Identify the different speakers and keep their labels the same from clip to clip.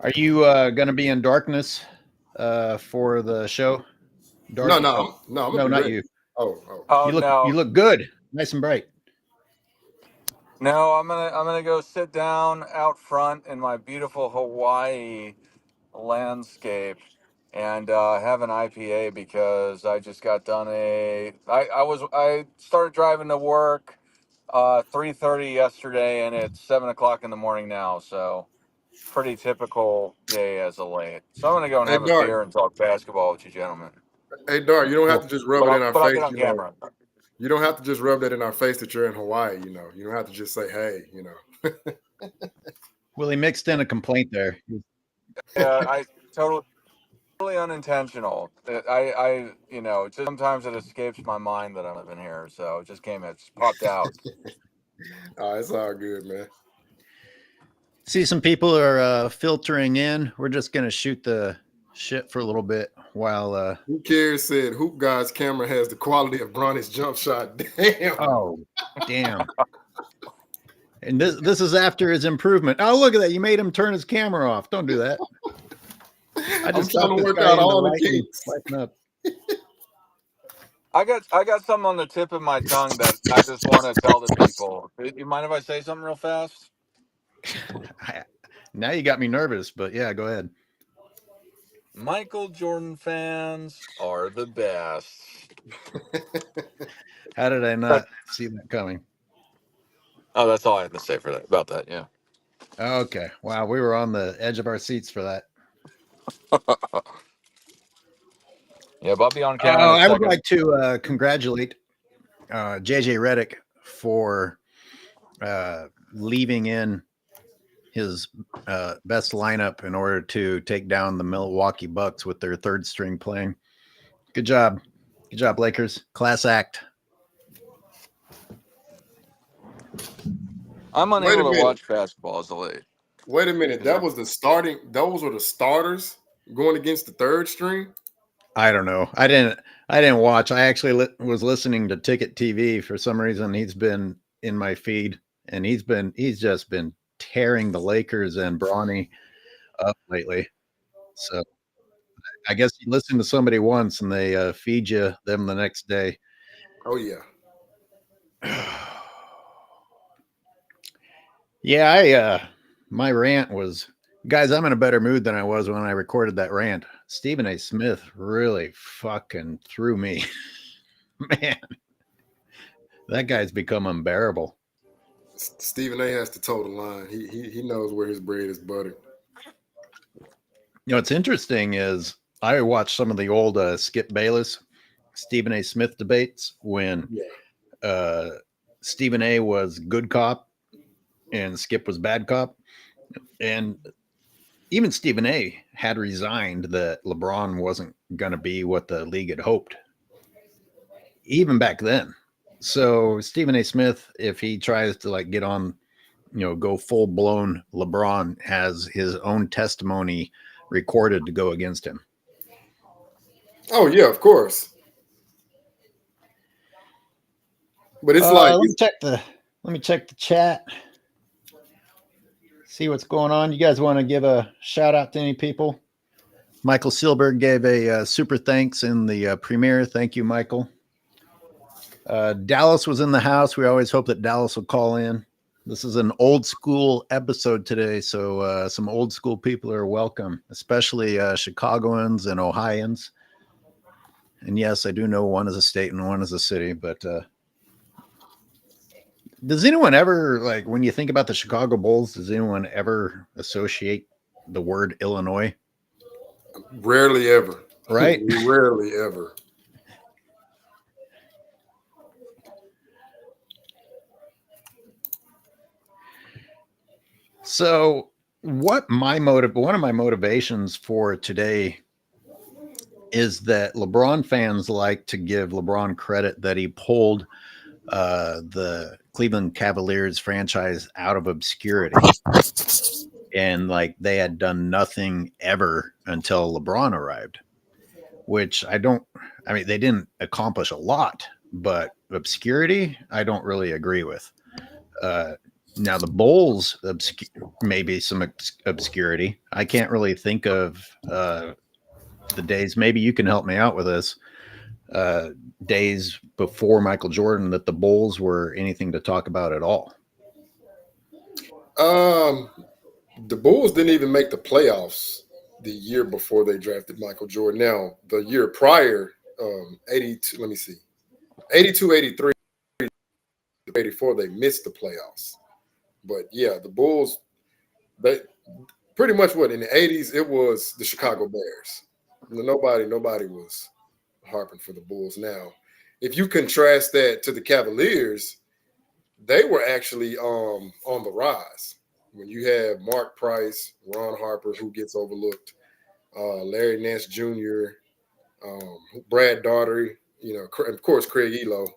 Speaker 1: Are you going to be in darkness for the show?
Speaker 2: No,
Speaker 1: Dark?
Speaker 2: no, no. I'm gonna
Speaker 1: No,
Speaker 2: be
Speaker 1: not
Speaker 2: ready.
Speaker 1: you.
Speaker 2: Oh.
Speaker 3: Oh
Speaker 1: You
Speaker 3: no,
Speaker 1: look good, nice and bright.
Speaker 3: no! I'm gonna go sit down out front in my beautiful Hawaii landscape and have an IPA because I just got done I started driving to work 3:30 yesterday and it's 7 o'clock in the morning now. So pretty typical day as of late. So I'm gonna go and
Speaker 2: Hey,
Speaker 3: have a
Speaker 2: Dart.
Speaker 3: beer and talk basketball with you gentlemen.
Speaker 2: Hey, Dart. You don't have
Speaker 1: Cool.
Speaker 2: to just rub
Speaker 3: But
Speaker 2: it in our
Speaker 3: I'll get
Speaker 2: face.
Speaker 3: on camera.
Speaker 2: You don't have to just rub that in our face that you're in Hawaii. You don't have to just say, "Hey,"
Speaker 1: Willie mixed in a complaint there.
Speaker 3: Yeah, I totally unintentional. Just sometimes it escapes my mind that I'm living here, so it just it just popped out.
Speaker 2: Oh, it's all good, man.
Speaker 1: See, some people are filtering in. We're just going to shoot the shit for a little bit while.
Speaker 2: Who cares? Said Hoop God's camera has the quality of Bronny's jump shot. Damn.
Speaker 1: Oh, damn. And this is after his improvement. Oh, look at that. You made him turn his camera off. Don't do that. I
Speaker 2: I'm
Speaker 1: just
Speaker 2: trying
Speaker 1: talked
Speaker 2: to
Speaker 1: this
Speaker 2: work
Speaker 1: guy
Speaker 2: out
Speaker 1: into
Speaker 2: all the kinks.
Speaker 1: lighting up.
Speaker 3: I got something on the tip of my tongue that I just want to tell the people. You mind if I say something real fast?
Speaker 1: Now you got me nervous, but yeah, go ahead.
Speaker 3: Michael Jordan fans are the best.
Speaker 1: How did I not see that coming?
Speaker 3: Oh, that's all I have to say for that about that. Yeah.
Speaker 1: Okay. Wow, we were on the edge of our seats for that.
Speaker 3: Yeah, but I'll be on camera in
Speaker 1: Oh,
Speaker 3: a
Speaker 1: I would
Speaker 3: second.
Speaker 1: like to congratulate JJ Redick for leaving in his best lineup in order to take down the Milwaukee Bucks with their third string playing. Good job. Good job, Lakers. Class act.
Speaker 3: I'm
Speaker 2: Wait a
Speaker 3: unable to
Speaker 2: minute.
Speaker 3: watch basketball as of late.
Speaker 2: Wait a minute.
Speaker 3: Is
Speaker 2: That
Speaker 3: there?
Speaker 2: was the starting. Those were the starters going against the third string.
Speaker 1: I don't know. I didn't watch. I actually was listening to Ticket TV for some reason. He's been in my feed, and he's just been tearing the Lakers and Bronny up lately. So I guess you listen to somebody once, and they feed you them the next day.
Speaker 2: Oh yeah.
Speaker 1: Yeah, I my rant was, guys, I'm in a better mood than I was when I recorded that rant. Stephen A. Smith really fucking threw me. Man, that guy's become unbearable.
Speaker 2: Stephen A. has to toe the line. He knows where his bread is buttered.
Speaker 1: You know, what's interesting is I watched some of the old Skip Bayless, Stephen A. Smith debates when
Speaker 2: Yeah.
Speaker 1: uh, Stephen A. was good cop and Skip was bad cop. And even Stephen A. had resigned that LeBron wasn't going to be what the league had hoped, even back then. So Stephen A. Smith, if he tries to like get on, go full blown LeBron, has his own testimony recorded to go against him.
Speaker 2: Oh yeah, of course. But it's like
Speaker 1: Let me check the chat. See what's going on. You guys want to give a shout out to any people? Michael Silberg gave a super thanks in the premiere. Thank you, Michael. Dallas was in the house. We always hope that Dallas will call in. This is an old school episode today, so some old school people are welcome, especially Chicagoans and Ohioans. And yes, I do know one is a state and one is a city, but does anyone ever, like, when you think about the Chicago Bulls, does anyone ever associate the word Illinois?
Speaker 2: rarely ever.
Speaker 1: Right?
Speaker 2: Rarely ever.
Speaker 1: So, one of my motivations for today is that LeBron fans like to give LeBron credit that he pulled the Cleveland Cavaliers franchise out of obscurity. And like they had done nothing ever until LeBron arrived, which I mean, they didn't accomplish a lot, but obscurity, I don't really agree with. Now the Bulls, maybe some obscurity. I can't really think of the days. Maybe you can help me out with this. Days before Michael Jordan that the Bulls were anything to talk about at all.
Speaker 2: The Bulls didn't even make the playoffs the year before they drafted Michael Jordan. Now, the year prior, 82, let me see, 82, 83, 84, they missed the playoffs. But yeah, the Bulls, they pretty much what in the 80s, it was the Chicago Bears. Nobody was harping for the Bulls. Now, if you contrast that to the Cavaliers, they were actually on the rise. When you have Mark Price, Ron Harper, who gets overlooked, Larry Nance Jr., Brad Daugherty, of course Craig Elo.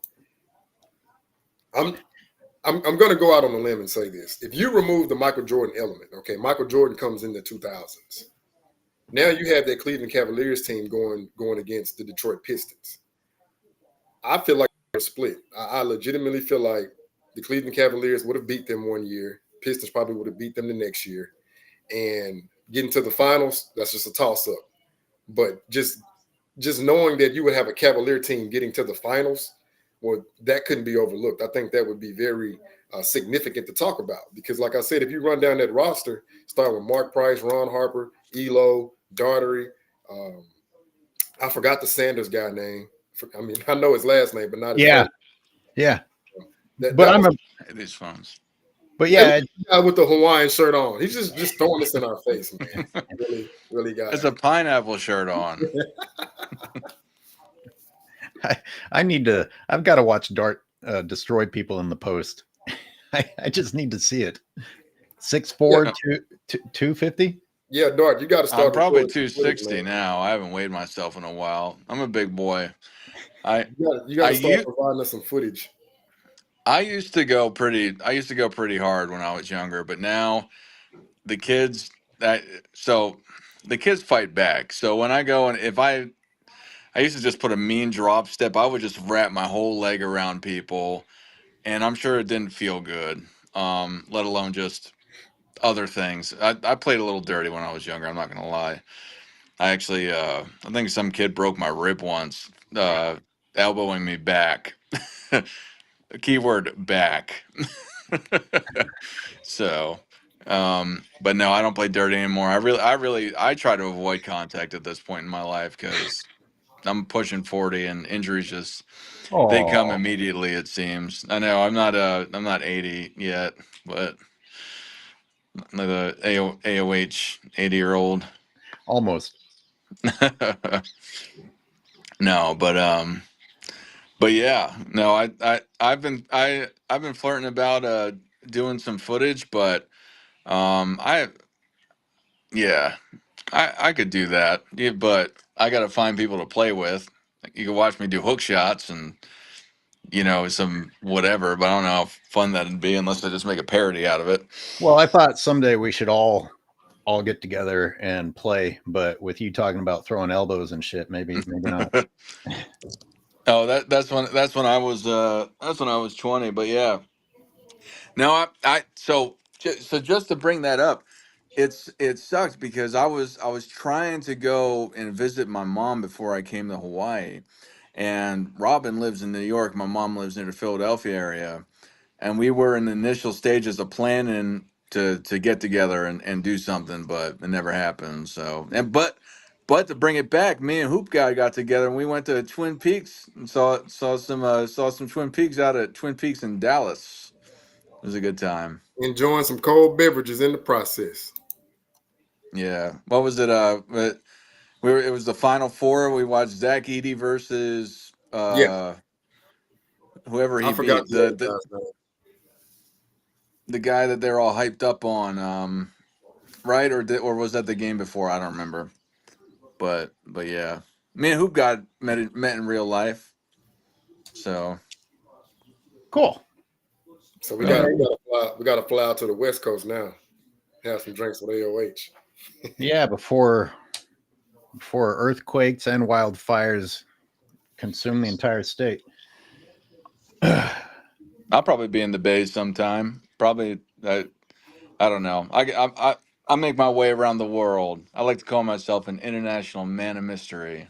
Speaker 2: I'm going to go out on a limb and say this: if you remove the Michael Jordan element, okay, Michael Jordan comes in the 2000s. Now you have that Cleveland Cavaliers team going against the Detroit Pistons. I feel like they're split. I legitimately feel like the Cleveland Cavaliers would have beat them one year. Pistons probably would have beat them the next year. And getting to the finals, that's just a toss-up. But just knowing that you would have a Cavalier team getting to the finals, well, that couldn't be overlooked. I think that would be very significant to talk about. Because like I said, if you run down that roster, starting with Mark Price, Ron Harper, Elo, Daugherty, I forgot the Sanders guy name. I mean, I know his last name, but not his first.
Speaker 1: Yeah.
Speaker 2: That
Speaker 3: These phones.
Speaker 1: But yeah,
Speaker 2: guy with the Hawaiian shirt on. He's just throwing this in our face, man. Really got
Speaker 3: It's a pineapple shirt on.
Speaker 1: I've got to watch Dart destroy people in the post. I just need to see it. 6'4", 250.
Speaker 2: Yeah, Dart, you got to start.
Speaker 3: I'm probably 260 now. I haven't weighed myself in a while. I'm a big boy.
Speaker 2: You got to start providing us some footage.
Speaker 3: I used to go pretty hard when I was younger, but now the kids fight back. So when I go and if I used to just put a mean drop step, I would just wrap my whole leg around people, and I'm sure it didn't feel good. Let alone just other things. I played a little dirty when I was younger. I'm not gonna lie. I actually, I think some kid broke my rib once, elbowing me back. Keyword back. So, but no, I don't play dirty anymore. I try to avoid contact at this point in my life because I'm pushing 40 and injuries they come immediately. It seems. I know I'm not 80 yet, but the AOH 80-year-old.
Speaker 1: Almost.
Speaker 3: No, but yeah, no, I've been flirting about doing some footage, but I could do that. Yeah, but I got to find people to play with. You can watch me do hook shots and some whatever, but I don't know how fun that'd be unless I just make a parody out of it.
Speaker 1: Well, I thought someday we should all get together and play, but with you talking about throwing elbows and shit, maybe not.
Speaker 3: Oh, that's when I was 20, but yeah. No, so just to bring that up, it sucked because I was trying to go and visit my mom before I came to Hawaii, and Robin lives in New York. My mom lives near the Philadelphia area, and we were in the initial stages of planning to get together and do something, but it never happened. So but to bring it back, me and Hoop Guy got together and we went to Twin Peaks and saw some Twin Peaks out at Twin Peaks in Dallas. It was a good time.
Speaker 2: Enjoying some cold beverages in the process.
Speaker 3: Yeah. What was it? It was the Final Four. We watched Zach Edey versus whoever he beat. The guy that they're all hyped up on, right? Or was that the game before? I don't remember. But yeah, me and Hoop got met in real life. So
Speaker 1: cool.
Speaker 2: So we got to fly out to the West Coast now. Have some drinks with AOH.
Speaker 1: Yeah, before earthquakes and wildfires consume the entire state.
Speaker 3: I'll probably be in the Bay sometime. Probably I don't know. I make my way around the world. I like to call myself an international man of mystery.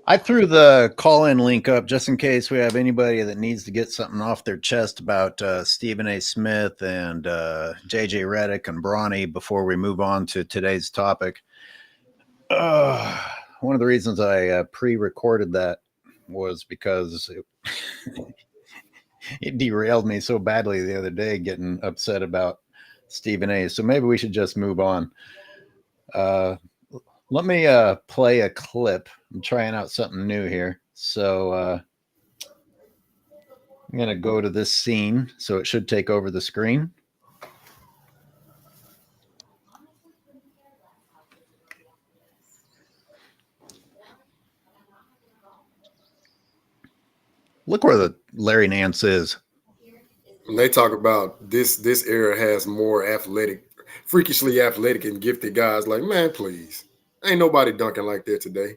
Speaker 1: I threw the call-in link up just in case we have anybody that needs to get something off their chest about Stephen A. Smith and JJ Redick and Bronny before we move on to today's topic. One of the reasons I pre-recorded that was because it derailed me so badly the other day getting upset about Stephen A. So maybe we should just move on. Let me play a clip. I'm trying out something new here. So I'm going to go to this scene. So it should take over the screen. Look where the Larry Nance is.
Speaker 2: When they talk about this era has more athletic, freakishly athletic and gifted guys, like, man, please. Ain't nobody dunking like that today.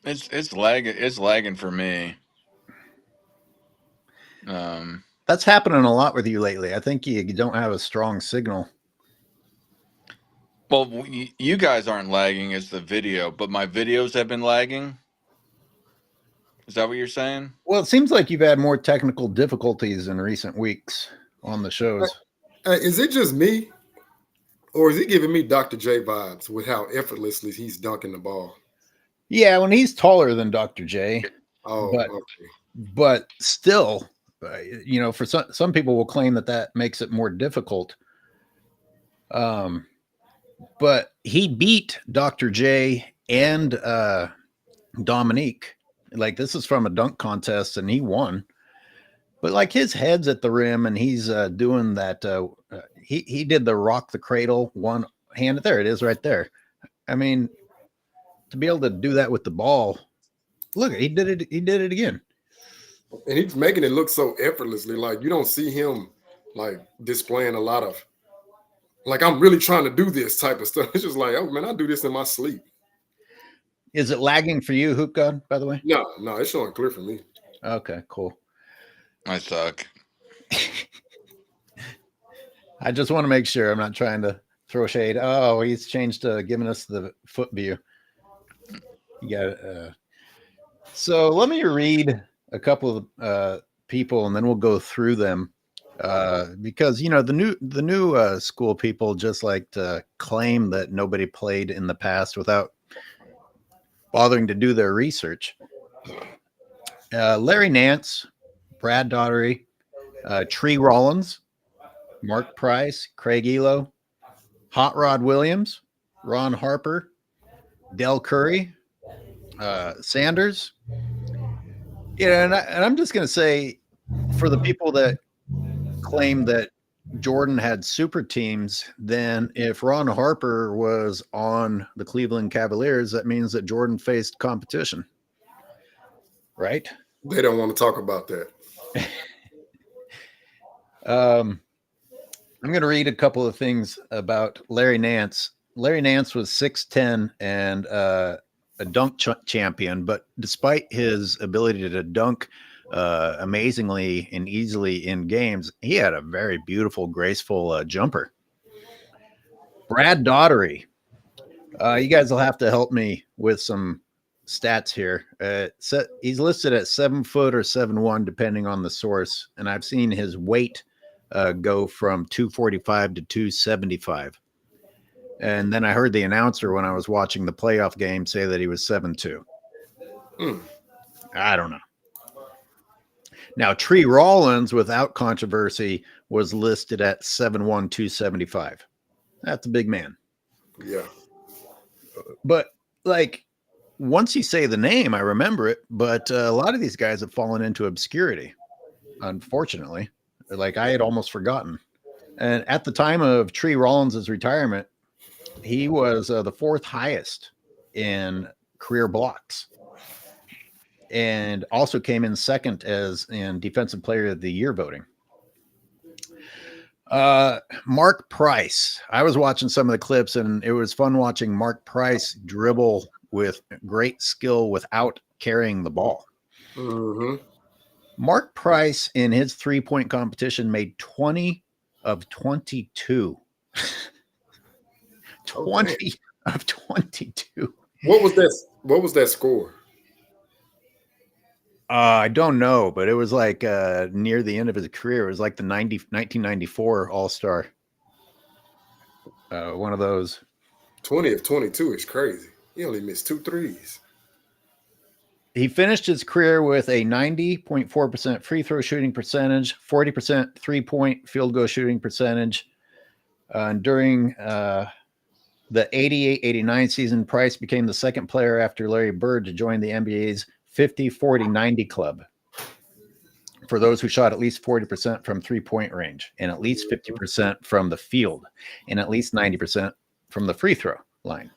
Speaker 3: It's lagging for me.
Speaker 1: That's happening a lot with you lately. I think you don't have a strong signal.
Speaker 3: Well, you guys aren't lagging, it's the video, but my videos have been lagging. Is that what you're saying?
Speaker 1: Well, it seems like you've had more technical difficulties in recent weeks on the shows.
Speaker 2: Is it just me? Or is he giving me Dr. J vibes with how effortlessly he's dunking the ball?
Speaker 1: Yeah, when he's taller than Dr. J.
Speaker 2: Oh,
Speaker 1: but,
Speaker 2: okay.
Speaker 1: But still, for some people will claim that makes it more difficult. But he beat Dr. J and Dominique. Like, this is from a dunk contest, and he won. But like, his head's at the rim, and he's doing that. He did the rock the cradle one hand. There it is, right there. I mean, to be able to do that with the ball, look, he did it. He did it again,
Speaker 2: and he's making it look so effortlessly. Like, you don't see him like displaying a lot of like, I'm really trying to do this type of stuff. It's just like, oh man, I do this in my sleep.
Speaker 1: Is it lagging for you, Hoop God, by the way?
Speaker 2: No, it's showing clear for me.
Speaker 1: Okay, cool.
Speaker 3: I suck.
Speaker 1: I just want to make sure I'm not trying to throw shade. Oh, he's changed to giving us the foot view. You got so let me read a couple of people, and then we'll go through them. Because the new school people just like to claim that nobody played in the past without bothering to do their research. Larry Nance, Brad Daugherty, Tree Rollins, Mark Price, Craig Elo, Hot Rod Williams, Ron Harper, Del Curry, Sanders. And I'm just going to say, for the people that claim that Jordan had super teams, then if Ron Harper was on the Cleveland Cavaliers, that means that Jordan faced competition, right?
Speaker 2: They don't want to talk about that.
Speaker 1: I'm going to read a couple of things about Larry Nance. Larry Nance was 6'10" and a dunk champion, but despite his ability to dunk amazingly and easily in games, he had a very beautiful, graceful jumper. Brad Daugherty. You guys will have to help me with some stats here. He's listed at 7 foot or 7'1", depending on the source, and I've seen his weight go from 245 to 275. And then I heard the announcer when I was watching the playoff game say that he was 7'2". I don't know. Now, Tree Rollins, without controversy, was listed at 7'1", 275. That's a big man.
Speaker 2: Yeah.
Speaker 1: But, like, once you say the name, I remember it. But a lot of these guys have fallen into obscurity, unfortunately. Like, I had almost forgotten. And at the time of Tree Rollins' retirement, he was the 4th highest in career blocks, and also came in second as in Defensive Player of the Year voting. Mark Price. I was watching some of the clips, and it was fun watching Mark Price dribble with great skill without carrying the ball.
Speaker 2: Mm-hmm.
Speaker 1: Mark Price in his 3-point competition made 20 of 22. 20 of 22.
Speaker 2: What was that? What was that score?
Speaker 1: I don't know, but it was like near the end of his career. It was like the 1994 All-Star. One of those.
Speaker 2: 20 of 22 is crazy. He only missed 2 threes.
Speaker 1: He finished his career with a 90.4% free throw shooting percentage, 40% 3-point field goal shooting percentage. During the 88-89 season, Price became the second player after Larry Bird to join the NBA's 50-40-90 club for those who shot at least 40% from 3-point range and at least 50% from the field and at least 90% from the free throw line.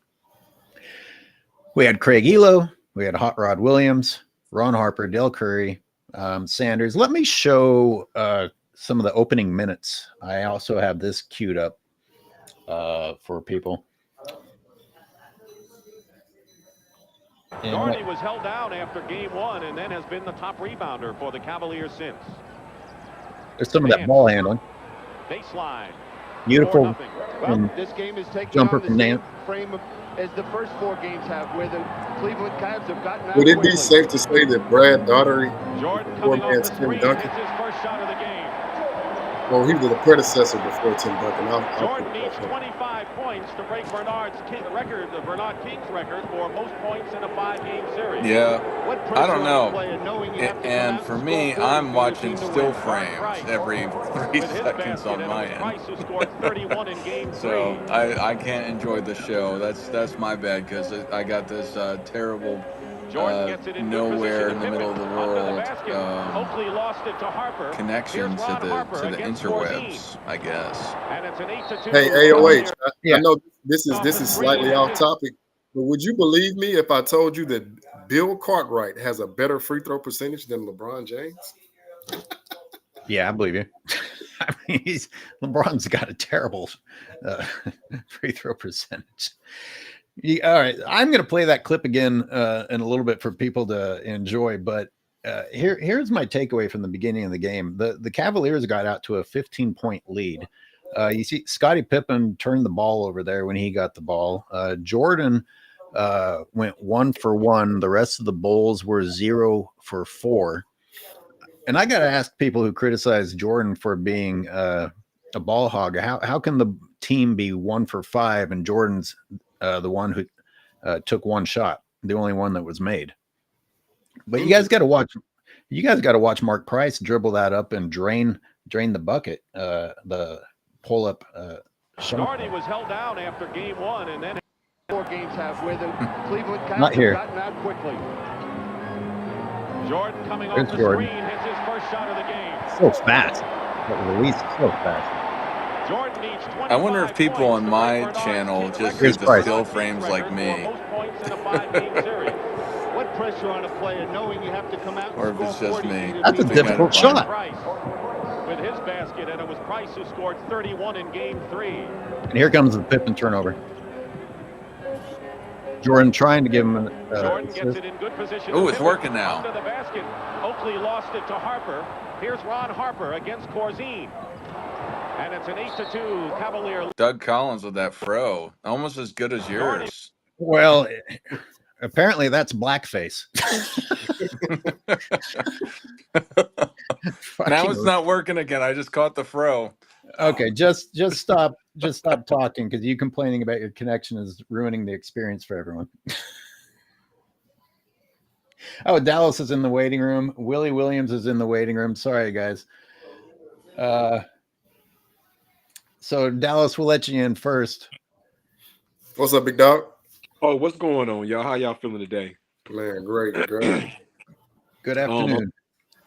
Speaker 1: We had Craig Elo, we had Hot Rod Williams, Ron Harper, Del Curry, Sanders. Let me show some of the opening minutes. I also have this queued up for people.
Speaker 4: Doherty was held down after game 1 and then has been the top rebounder for the Cavaliers since.
Speaker 1: There's some of that ball handling.
Speaker 4: Baseline.
Speaker 1: Beautiful.
Speaker 5: Well, this game is taking
Speaker 1: jumper
Speaker 5: on the
Speaker 1: from
Speaker 5: same
Speaker 1: Nance.
Speaker 5: frame as the first 4 games have, where the Cleveland Cavs have gotten out
Speaker 2: Would it be
Speaker 5: quickly.
Speaker 2: safe to say that Brad Daugherty,
Speaker 4: Jordan
Speaker 2: before
Speaker 4: coming
Speaker 2: man
Speaker 4: off the
Speaker 2: Tim
Speaker 4: screen,
Speaker 2: Duncan,
Speaker 4: hits his first shot of the game.
Speaker 2: well, he was the predecessor before Tim Duncan.
Speaker 4: Jordan needs 25 points to break Bernard King's record for most points in a 5-game series.
Speaker 3: Yeah,
Speaker 5: What
Speaker 3: I don't
Speaker 5: pressure on
Speaker 3: know.
Speaker 5: a player knowing you have to come
Speaker 3: And
Speaker 5: out
Speaker 3: for
Speaker 5: and
Speaker 3: me,
Speaker 5: score 40
Speaker 3: I'm
Speaker 5: for your
Speaker 3: watching
Speaker 5: team to
Speaker 3: still
Speaker 5: win.
Speaker 3: frames every 3
Speaker 4: With his
Speaker 3: seconds
Speaker 4: basket,
Speaker 3: on
Speaker 4: and
Speaker 3: my
Speaker 4: it was
Speaker 3: end.
Speaker 4: Price who scored 31 in game 3.
Speaker 3: So I can't enjoy the show. That's my bad because I got this terrible
Speaker 4: Jordan gets it in
Speaker 3: nowhere
Speaker 4: good
Speaker 3: in the
Speaker 4: position.
Speaker 3: middle of the
Speaker 4: Under the
Speaker 3: world
Speaker 4: basket. Oakley lost it to Harper.
Speaker 3: connection
Speaker 4: Here's
Speaker 3: to
Speaker 4: Ron Harper
Speaker 3: the
Speaker 4: against
Speaker 3: interwebs, I guess.
Speaker 4: And it's an 8-2.
Speaker 2: Hey, AOH,
Speaker 1: Yeah.
Speaker 2: I know this is slightly off topic, but would you believe me if I told you that Bill Cartwright has a better free throw percentage than LeBron James?
Speaker 1: Yeah, I believe you. I mean, LeBron's got a terrible free throw percentage. All right, I'm going to play that clip again in a little bit for people to enjoy. But here's my takeaway from the beginning of the game. The Cavaliers got out to a 15-point lead. You see, Scottie Pippen turned the ball over there when he got the ball. Jordan went 1 for 1. The rest of the Bulls were 0 for 4. And I got to ask people who criticize Jordan for being a ball hog, how can the team be 1 for 5 and Jordan's the one who took one shot, the only one that was made? But you guys got to watch. You guys got to watch Mark Price dribble that up and drain the bucket. The pull up.
Speaker 4: Doherty was held down after game 1 and then
Speaker 5: 4 games have, where the Cleveland Cavs
Speaker 1: Not here.
Speaker 5: have gotten out quickly.
Speaker 4: Jordan coming
Speaker 1: There's
Speaker 4: off the
Speaker 1: Jordan.
Speaker 4: screen hits his first shot of the game.
Speaker 1: So fast. That release is so fast.
Speaker 4: Jordan needs 25
Speaker 3: I wonder if people
Speaker 4: points
Speaker 3: on
Speaker 4: to
Speaker 3: my
Speaker 4: break Bernard
Speaker 3: channel
Speaker 4: King's
Speaker 3: just
Speaker 4: record
Speaker 3: get the
Speaker 1: Price.
Speaker 3: still
Speaker 4: for
Speaker 3: frames like
Speaker 4: most
Speaker 3: me,
Speaker 4: points in a 5-game series.
Speaker 5: What pressure on a player knowing you have to come out
Speaker 3: or
Speaker 5: and
Speaker 3: if
Speaker 5: score
Speaker 3: it's just
Speaker 5: 40
Speaker 3: me.
Speaker 5: for your
Speaker 1: That's a
Speaker 5: team to
Speaker 1: difficult
Speaker 5: win.
Speaker 1: shot.
Speaker 4: Price with his basket, and it was Price who scored 31 in game 3.
Speaker 1: And here comes the Pippen turnover. Jordan trying to give him an
Speaker 4: Jordan gets
Speaker 1: assist.
Speaker 4: it in good position.
Speaker 3: Ooh,
Speaker 4: to
Speaker 3: it's
Speaker 4: Miller.
Speaker 3: working now.
Speaker 4: Under the basket. Oakley lost it to Harper. Here's Ron Harper against Corzine. And it's an 8-2 Cavalier.
Speaker 3: Doug Collins with that fro, almost as good as yours.
Speaker 1: Well, apparently that's blackface.
Speaker 3: Now it's not working again. I just caught the fro.
Speaker 1: Okay, just stop talking, because you complaining about your connection is ruining the experience for everyone. Oh, Dallas is in the waiting room. Willie Williams is in the waiting room. Sorry, guys. So Dallas, we'll let you in first.
Speaker 2: What's up, big dog?
Speaker 6: Oh, what's going on, y'all? How y'all feeling today?
Speaker 2: Man, great.
Speaker 1: Good afternoon.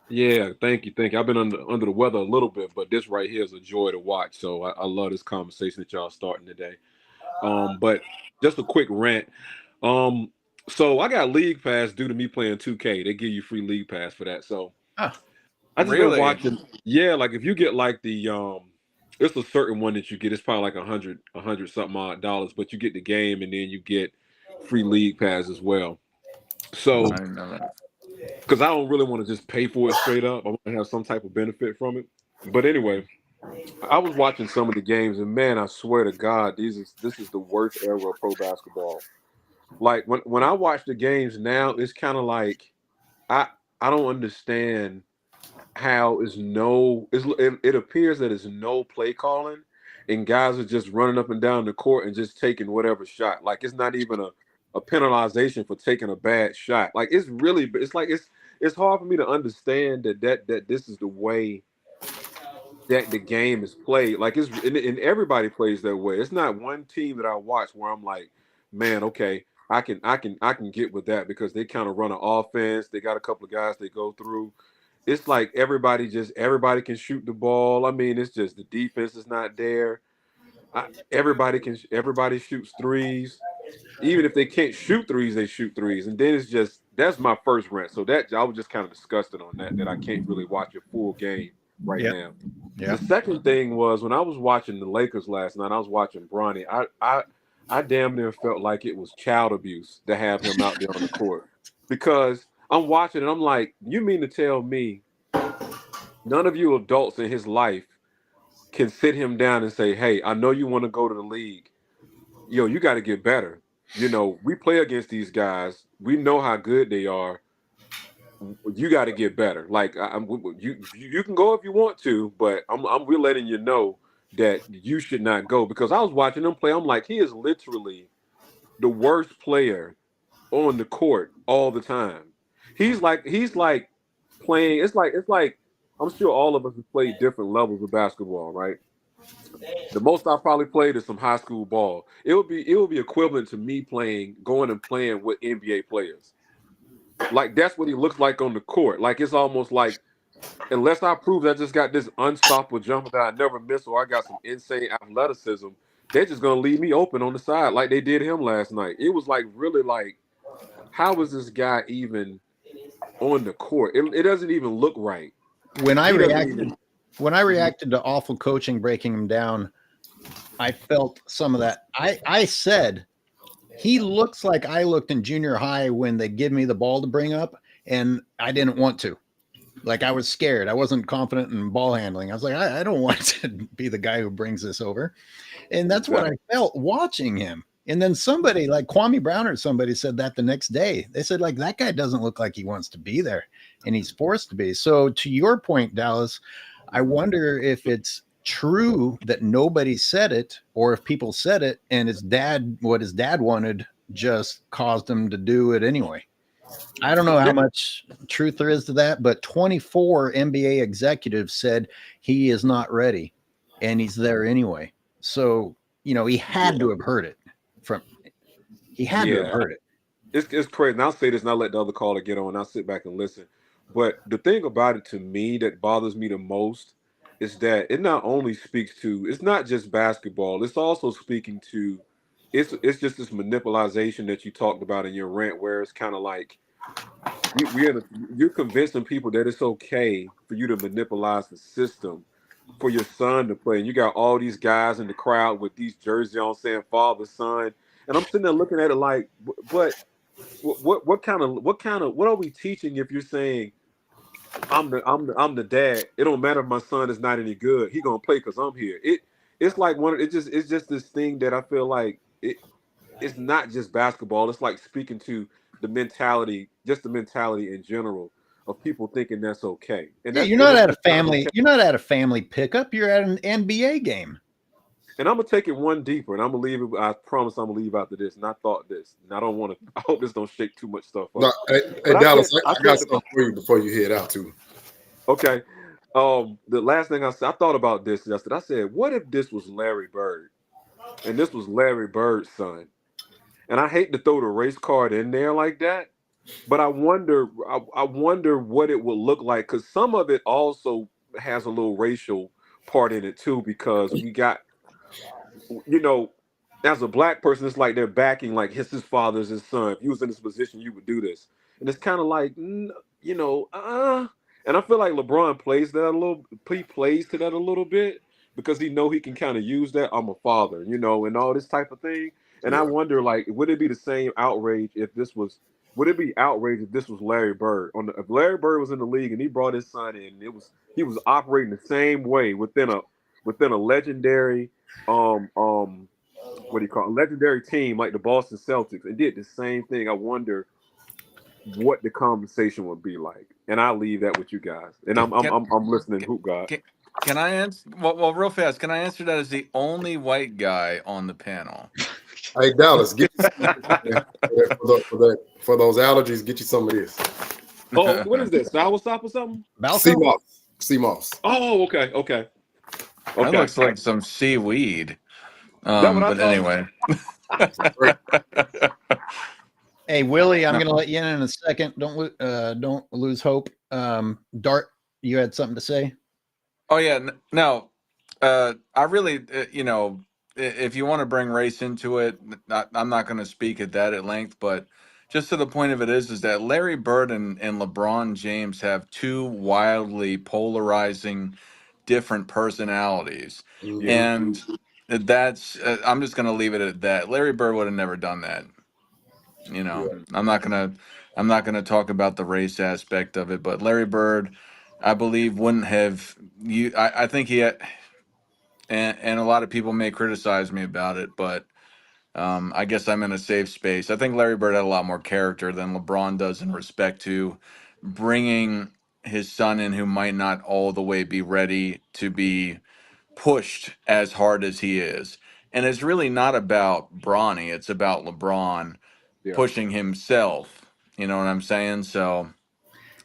Speaker 6: Yeah, thank you. I've been under the weather a little bit, but this right here is a joy to watch. So I love this conversation that y'all starting today. But just a quick rant. So I got League Pass due to me playing 2K. They give you free League Pass for that. So
Speaker 1: Oh,
Speaker 6: I just
Speaker 3: really?
Speaker 6: been watching. Yeah, like if you get like the it's a certain one that you get. It's probably like $100 something odd dollars, but you get the game and then you get free League Pass as well. So
Speaker 3: I didn't know that.
Speaker 6: because I don't really want to just pay for it straight up. I want to have some type of benefit from it. But anyway, I was watching some of the games, and man, I swear to God, this is the worst era of pro basketball. Like when I watch the games now, it's kind of like I I don't understand how it appears that it's no play calling, and guys are just running up and down the court and just taking whatever shot. Like it's not even a penalization for taking a bad shot. Like it's hard for me to understand that this is the way that the game is played. Like and everybody plays that way. It's not one team that I watch where I'm like, man, okay, I can get with that because they kind of run an offense. They got a couple of guys they go through. It's like everybody can shoot the ball. I mean, it's just the defense is not there. Everybody shoots threes. Even if they can't shoot threes, they shoot threes. And then that's my first rant. So that I was just kind of disgusted on that I can't really watch a full game right
Speaker 1: Yep.
Speaker 6: now.
Speaker 1: Yeah.
Speaker 6: The second thing was when I was watching the Lakers last night, I was watching Bronny. I damn near felt like it was child abuse to have him out there on the court because I'm watching and I'm like, you mean to tell me none of you adults in his life can sit him down and say, hey, I know you want to go to the league. Yo, you got to get better. You know, we play against these guys. We know how good they are. You got to get better. Like you can go if you want to, but we're letting you know that you should not go because I was watching him play. I'm like, he is literally the worst player on the court all the time. He's like playing. It's like I'm sure all of us have played different levels of basketball, right? The most I probably played is some high school ball. It would be equivalent to me going and playing with NBA players. Like that's what he looks like on the court. Like it's almost like unless I prove I just got this unstoppable jumper that I never miss or I got some insane athleticism, they're just gonna leave me open on the side like they did him last night. It was like really like, how is this guy even on the court? It doesn't even look right.
Speaker 1: When I
Speaker 6: He doesn't
Speaker 1: reacted,
Speaker 6: even-
Speaker 1: when I reacted to awful coaching breaking him down, I felt some of that. I said he looks like I looked in junior high when they give me the ball to bring up and I didn't want to. Like I was scared. I wasn't confident in ball handling. I was like, I don't want to be the guy who brings this over. And that's what I felt watching him. And then somebody like Kwame Brown or somebody said that the next day. They said, like, that guy doesn't look like he wants to be there and he's forced to be. So to your point, Dallas, I wonder if it's true that nobody said it or if people said it and what his dad wanted just caused him to do it anyway. I don't know how much truth there is to that, but 24 NBA executives said he is not ready and he's there anyway. So, he had to have heard it to have heard it.
Speaker 6: It's crazy. And I'll say this and I'll let the other caller get on. I'll sit back and listen. But the thing about it to me that bothers me the most is that it not only speaks to, it's not just basketball, it's also speaking to, it's just this manipulation that you talked about in your rant where it's kind of like, you're convincing people that it's okay for you to manipulate the system for your son to play. And you got all these guys in the crowd with these jerseys on saying father, son. And I'm sitting there looking at it like, but what are we teaching if you're saying I'm the dad? It don't matter if my son is not any good. He gonna play because I'm here. It's like it's just this thing that I feel like it's not just basketball. It's like speaking to the mentality in general of people thinking that's okay. And
Speaker 1: You're not at a family. You're not at a family pickup. You're at an NBA game.
Speaker 6: And I'm gonna take it one deeper, and I'm gonna leave it. I promise I'm gonna leave after this. And I thought this, and I don't want to. I hope this don't shake too much stuff up.
Speaker 2: No, hey Dallas, I got something for you before you head out too.
Speaker 6: Okay. The last thing I said, I thought about this yesterday. I said, what if this was Larry Bird, and this was Larry Bird's son? And I hate to throw the race card in there like that, but I wonder what it would look like because some of it also has a little racial part in it too because we got. As a black person, it's like they're backing like his father's his son. If you was in this position, you would do this. And it's kind of like, And I feel like LeBron plays that a little. He plays to that a little bit because he can kind of use that. I'm a father, and all this type of thing. And I wonder, like, would it be the same outrage if this was would it be outrageous if this was Larry Bird? If Larry Bird was in the league and he brought his son in, and he was operating the same way within a legendary what do you call it? A legendary team like the Boston Celtics and did the same thing. I wonder what the conversation would be like. And I'll leave that with you guys. And I'm listening, Hoop God.
Speaker 3: Can I answer? Well, real fast. Can I answer that as the only white guy on the panel?
Speaker 2: Hey, Dallas, get you some for those allergies. Get you some of this.
Speaker 6: Oh, what is this? Soursop or something?
Speaker 2: Sea moss. Sea moss.
Speaker 6: Oh, okay.
Speaker 3: That looks like some seaweed.
Speaker 6: That what I
Speaker 3: But
Speaker 6: thought?
Speaker 3: anyway.
Speaker 1: Hey, Willie, I'm going to let you in a second. Don't lose hope. Dart, you had something to say?
Speaker 3: Oh yeah, no. I really, if you want to bring race into it, I'm not going to speak at length, but just to the point of it is that Larry Bird and LeBron James have two wildly polarizing, different personalities, and that's. I'm just going to leave it at that. Larry Bird would have never done that. I'm not gonna talk about the race aspect of it, but Larry Bird, I believe, wouldn't have you. I think he had, and a lot of people may criticize me about it, but I guess I'm in a safe space. I think Larry Bird had a lot more character than LeBron does in respect to bringing his son in, who might not all the way be ready to be pushed as hard as he is. And it's really not about Bronny; it's about LeBron pushing himself. You know what I'm saying? So,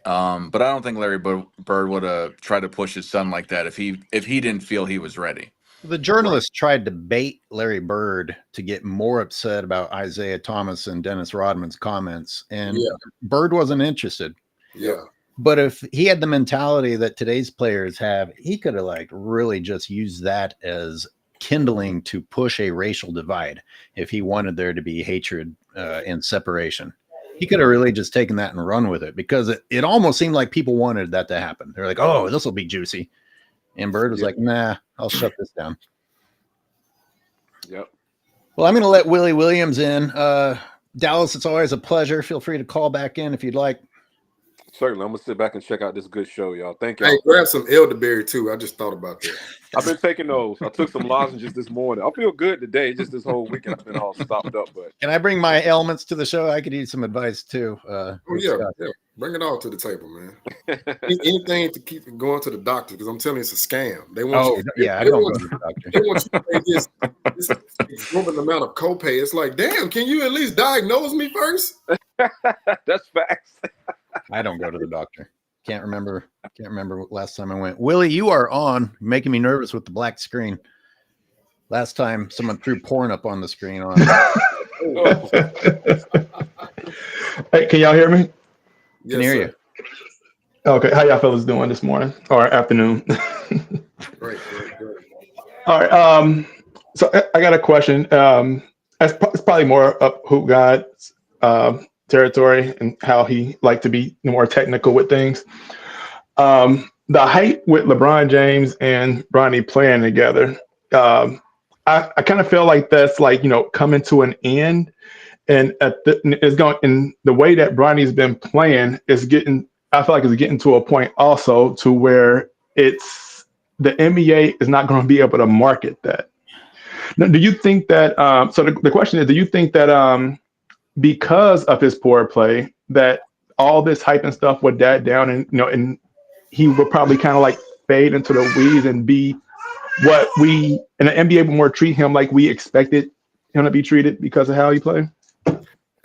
Speaker 3: but I don't think Larry Bird would have tried to push his son like that if he didn't feel he was ready.
Speaker 1: The journalist tried to bait Larry Bird to get more upset about Isaiah Thomas and Dennis Rodman's comments, and Bird wasn't interested.
Speaker 2: Yeah.
Speaker 1: But if he had the mentality that today's players have, he could have really just used that as kindling to push a racial divide if he wanted there to be hatred and separation. He could have really just taken that and run with it, because it almost seemed like people wanted that to happen. They're like, oh, this will be juicy. And Bird was like, nah, I'll shut this down.
Speaker 6: Yep.
Speaker 1: Well, I'm going to let Willie Williams in. Dallas, it's always a pleasure. Feel free to call back in if you'd like.
Speaker 6: Certainly. I'm going to sit back and check out this good show, y'all. Thank you.
Speaker 2: Hey, grab some elderberry, too. I just thought about that.
Speaker 6: I've been taking those. I took some lozenges this morning. I feel good today. Just this whole weekend I've been all stopped up. But
Speaker 1: can I bring my elements to the show? I could use some advice, too.
Speaker 2: Yeah. Bring it all to the table, man. Anything to keep it going to the doctor, because I'm telling you, it's a scam. They want
Speaker 1: I don't go to the doctor.
Speaker 2: They want you to pay this exorbitant amount of copay. It's like, damn, can you at least diagnose me first?
Speaker 6: That's facts.
Speaker 1: I don't go to the doctor. Can't remember last time I went. Willie, you are on, making me nervous with the black screen. Last time someone threw porn up on the screen on.
Speaker 7: Hey, can y'all hear me?
Speaker 1: Can hear you.
Speaker 7: Okay, how y'all fellas doing this morning or afternoon?
Speaker 2: Great.
Speaker 7: All right. So I got a question. It's probably more up Hoop God's territory and how he liked to be more technical with things. The hype with LeBron James and Bronny playing together, I kind of feel like that's coming to an end, and it's going in the way that Bronny's been playing is getting. I feel like it's getting to a point also to where it's the NBA is not going to be able to market that. Now, do you think that? So the question is, do you think that because of his poor play, that all this hype and stuff would die down, and he would probably kind of fade into the weeds and be what we in the NBA would more treat him like we expected him to be treated because of how he played?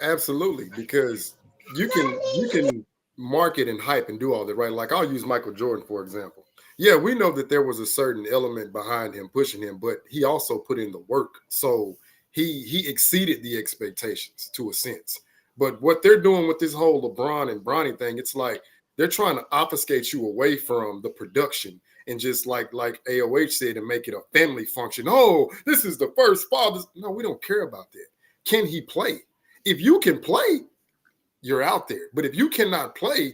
Speaker 2: Absolutely, because you can market and hype and do all that, right? Like, I'll use Michael Jordan, for example. Yeah, we know that there was a certain element behind him pushing him, but he also put in the work. So he exceeded the expectations to a sense. But what they're doing with this whole LeBron and Bronny thing, it's like they're trying to obfuscate you away from the production and just like AOH said, and make it a family function. Oh, this is the first father's. No, we don't care about that. Can he play? If you can play, you're out there. But if you cannot play,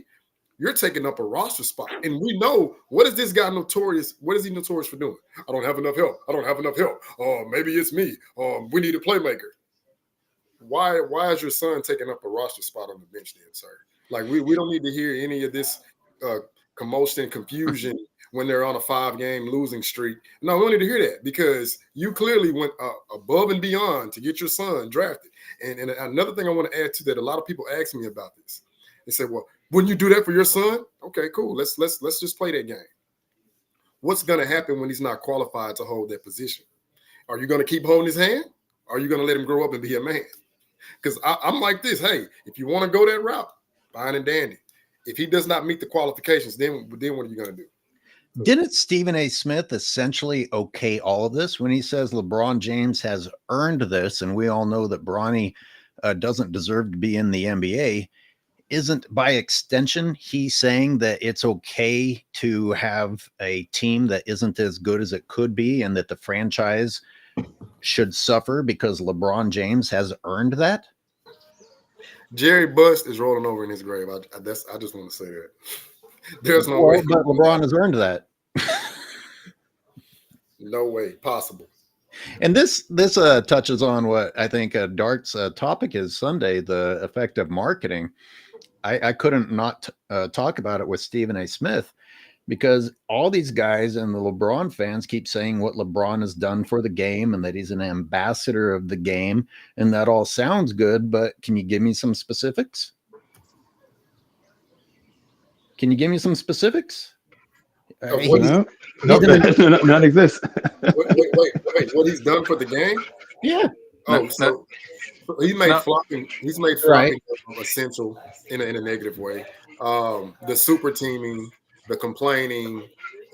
Speaker 2: you're taking up a roster spot. And we know, what is this guy notorious? What is he notorious for doing? I don't have enough help. I don't have enough help. Oh, maybe it's me. We need a playmaker. why is your son taking up a roster spot on the bench then, sir? Like we don't need to hear any of this commotion, confusion when they're on a 5-game losing streak. No, we don't need to hear that because you clearly went above and beyond to get your son drafted. And another thing I want to add to that, a lot of people ask me about this. They say, well, wouldn't you do that for your son? Okay, cool. Let's just play that game. What's going to happen when he's not qualified to hold that position? Are you going to keep holding his hand? Or are you going to let him grow up and be a man? Because I'm like this. Hey, if you want to go that route, fine and dandy. If he does not meet the qualifications, then what are you going to do?
Speaker 1: Didn't Stephen A. Smith essentially okay all of this when he says LeBron James has earned this, and we all know that Bronny doesn't deserve to be in the NBA? Isn't by extension he saying that it's okay to have a team that isn't as good as it could be, and that the franchise should suffer because LeBron James has earned that?
Speaker 2: Jerry Bust is rolling over in his grave. I just want to say that. There's no way.
Speaker 1: But LeBron has earned that.
Speaker 2: No way possible.
Speaker 1: And this touches on what I think Dart's topic is Sunday, the effect of marketing. I couldn't not talk about it with Stephen A. Smith, because all these guys and the LeBron fans keep saying what LeBron has done for the game and that he's an ambassador of the game. And that all sounds good, but can you give me some specifics? Can you give me some specifics?
Speaker 7: None exists.
Speaker 2: Wait, what he's done for the game?
Speaker 1: Yeah.
Speaker 2: So he made flopping. He's made flopping essential in a negative way. The super teaming, the complaining,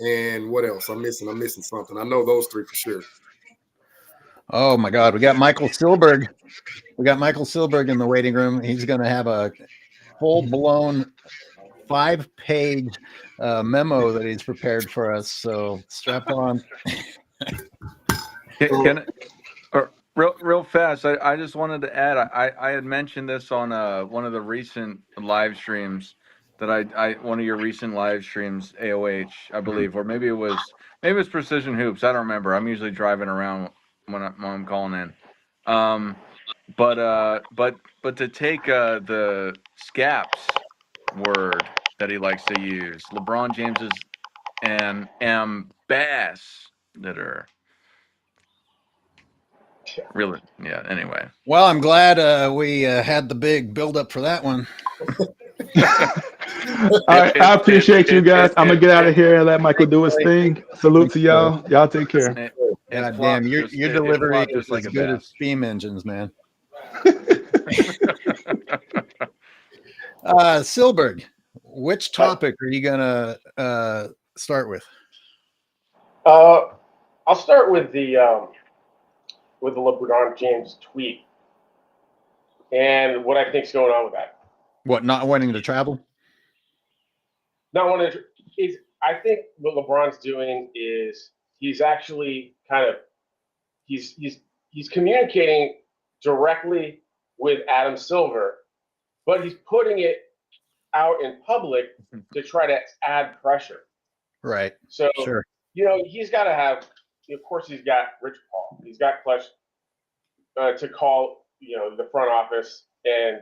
Speaker 2: and what else? I'm missing something. I know those three for sure.
Speaker 1: Oh my God, we got Michael Silberg. We got Michael Silberg in the waiting room. He's going to have a full-blown 5-page memo that he's prepared for us. So strap on.
Speaker 3: Real fast, I just wanted to add, I had mentioned this on one of the recent live streams that one of your recent live streams, AOH, I believe, or maybe it was Precision Hoops. I don't remember. I'm usually driving around when I'm calling in. But to take the Scaps word that he likes to use, LeBron James is an ambassador. Really? Yeah. Anyway.
Speaker 1: Well, I'm glad we had the big build up for that one.
Speaker 7: All right, I appreciate you guys. I'm gonna get out of here and let Michael do his thing. Salute to y'all. Y'all take care.
Speaker 1: God damn, your delivery is like as good as steam engines, man. Silberg, which topic are you gonna start with?
Speaker 8: I'll start with the LeBron James tweet and what I think's going on with that.
Speaker 1: What, not wanting to travel?
Speaker 8: Not wanting to. I think what LeBron's doing is he's actually he's communicating directly with Adam Silver, but he's putting it out in public to try to add pressure.
Speaker 1: Right.
Speaker 8: So
Speaker 1: sure.
Speaker 8: He's got to have. Of course, he's got Rich Paul. He's got Clutch to call, the front office and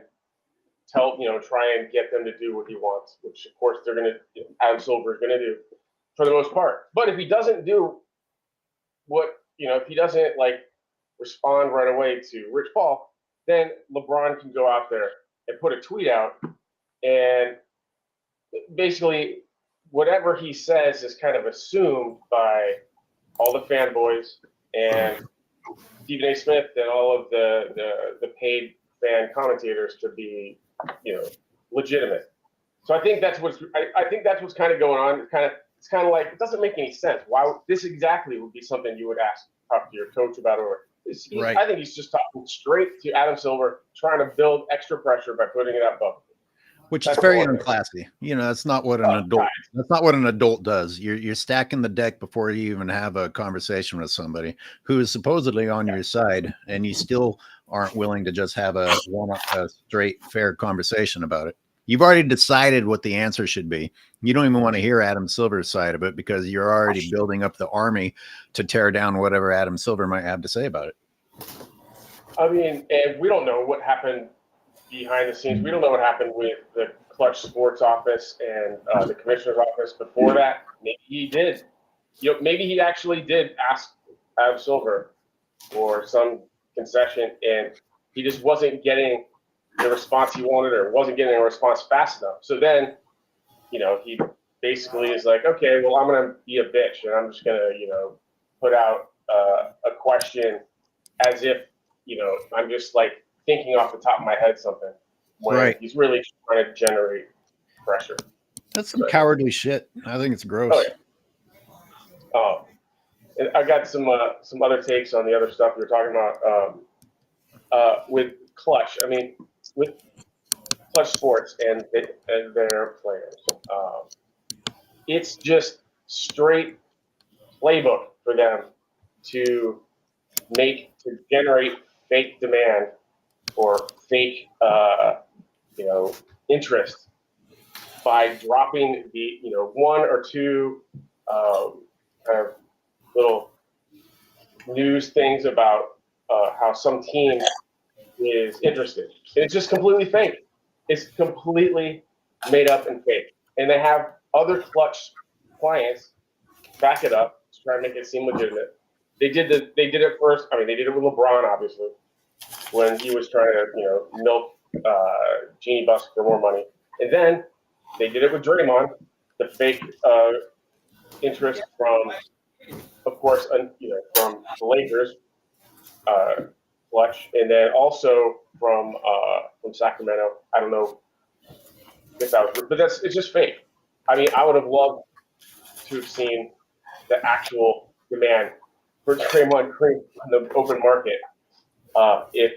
Speaker 8: try and get them to do what he wants, which of course Adam Silver is going to do for the most part. But if he doesn't do if he doesn't respond right away to Rich Paul, then LeBron can go out there and put a tweet out, and basically whatever he says is kind of assumed by all the fanboys and Stephen A. Smith and all of the paid fan commentators to be, legitimate. So I think that's what's kind of going on. It's kind of like, it doesn't make any sense. Why this exactly would be something you would talk to your coach about, right. I think he's just talking straight to Adam Silver, trying to build extra pressure by putting it up publicly.
Speaker 1: Which is very unclassy. That's not what an adult. That's not what an adult does. You're stacking the deck before you even have a conversation with somebody who is supposedly on your side, and you still aren't willing to just have a straight, fair conversation about it. You've already decided what the answer should be. You don't even want to hear Adam Silver's side of it because you're already building up the army to tear down whatever Adam Silver might have to say about it.
Speaker 8: I mean, and we don't know what happened behind the scenes. We don't know what happened with the Clutch Sports office and the commissioner's office before that. Maybe he did. Maybe he actually did ask Adam Silver for some concession, and he just wasn't getting the response he wanted, or wasn't getting a response fast enough. So then, he basically is like, okay, well, I'm going to be a bitch, and I'm just going to, put out a question as if, I'm just like thinking off the top of my head something, when
Speaker 1: Right.
Speaker 8: he's really trying to generate pressure.
Speaker 1: That's some cowardly shit. I think it's gross.
Speaker 8: Oh, yeah. And I got some other takes on the other stuff we were talking about with Clutch. I mean, with Clutch Sports and their players, it's just straight playbook for them to generate fake demand or fake interest by dropping the one or two kind of little news things about how some team is interested. It's just completely fake. It's completely made up and fake. And they have other Clutch clients back it up to try and make it seem legitimate. They did it first. I mean, they did it with LeBron, obviously, when he was trying to milk Jeannie Buss for more money. And then they did it with Draymond, the fake interest from, of course, from the Lakers, Clutch, and then also from Sacramento. I don't know if that was, but it's just fake. I mean, I would have loved to have seen the actual demand for Draymond Green on the open market if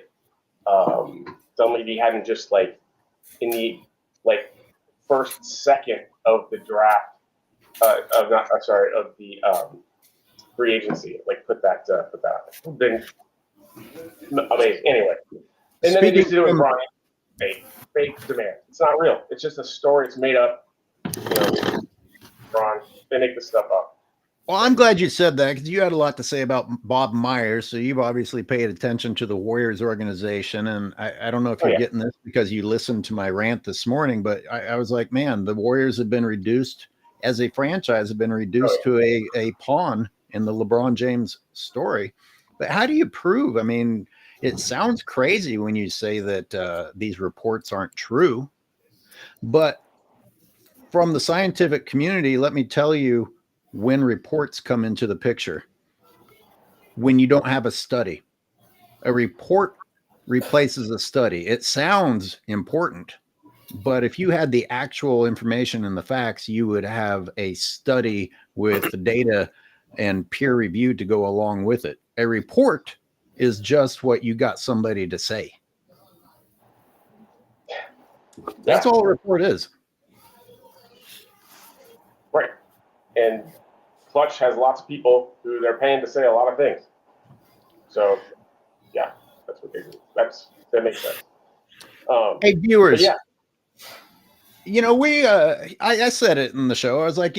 Speaker 8: Dunleavy hadn't just in the first second of the draft of the free agency, put that been amazing. Anyway, and then they just did it with Bronny. Fake demand. It's not real. It's just a story. It's made up. Bron, they make this stuff up.
Speaker 1: Well, I'm glad you said that, because you had a lot to say about Bob Myers. So you've obviously paid attention to the Warriors organization. And I don't know if you're getting this because you listened to my rant this morning, but I was like, man, the Warriors have been reduced as a franchise, have been reduced to a pawn in the LeBron James story. But how do you prove? I mean, it sounds crazy when you say that these reports aren't true. But from the scientific community, let me tell you, when reports come into the picture, when you don't have a study, a report replaces a study. It sounds important, but if you had the actual information and the facts, you would have a study with the data and peer review to go along with it. A report is just what you got somebody to say. That's all a report is.
Speaker 8: Right. And Clutch has lots of people who they're paying to say a lot of things. So, yeah, that's what they do. That makes sense.
Speaker 1: Hey, viewers. I said it in the show. I was like,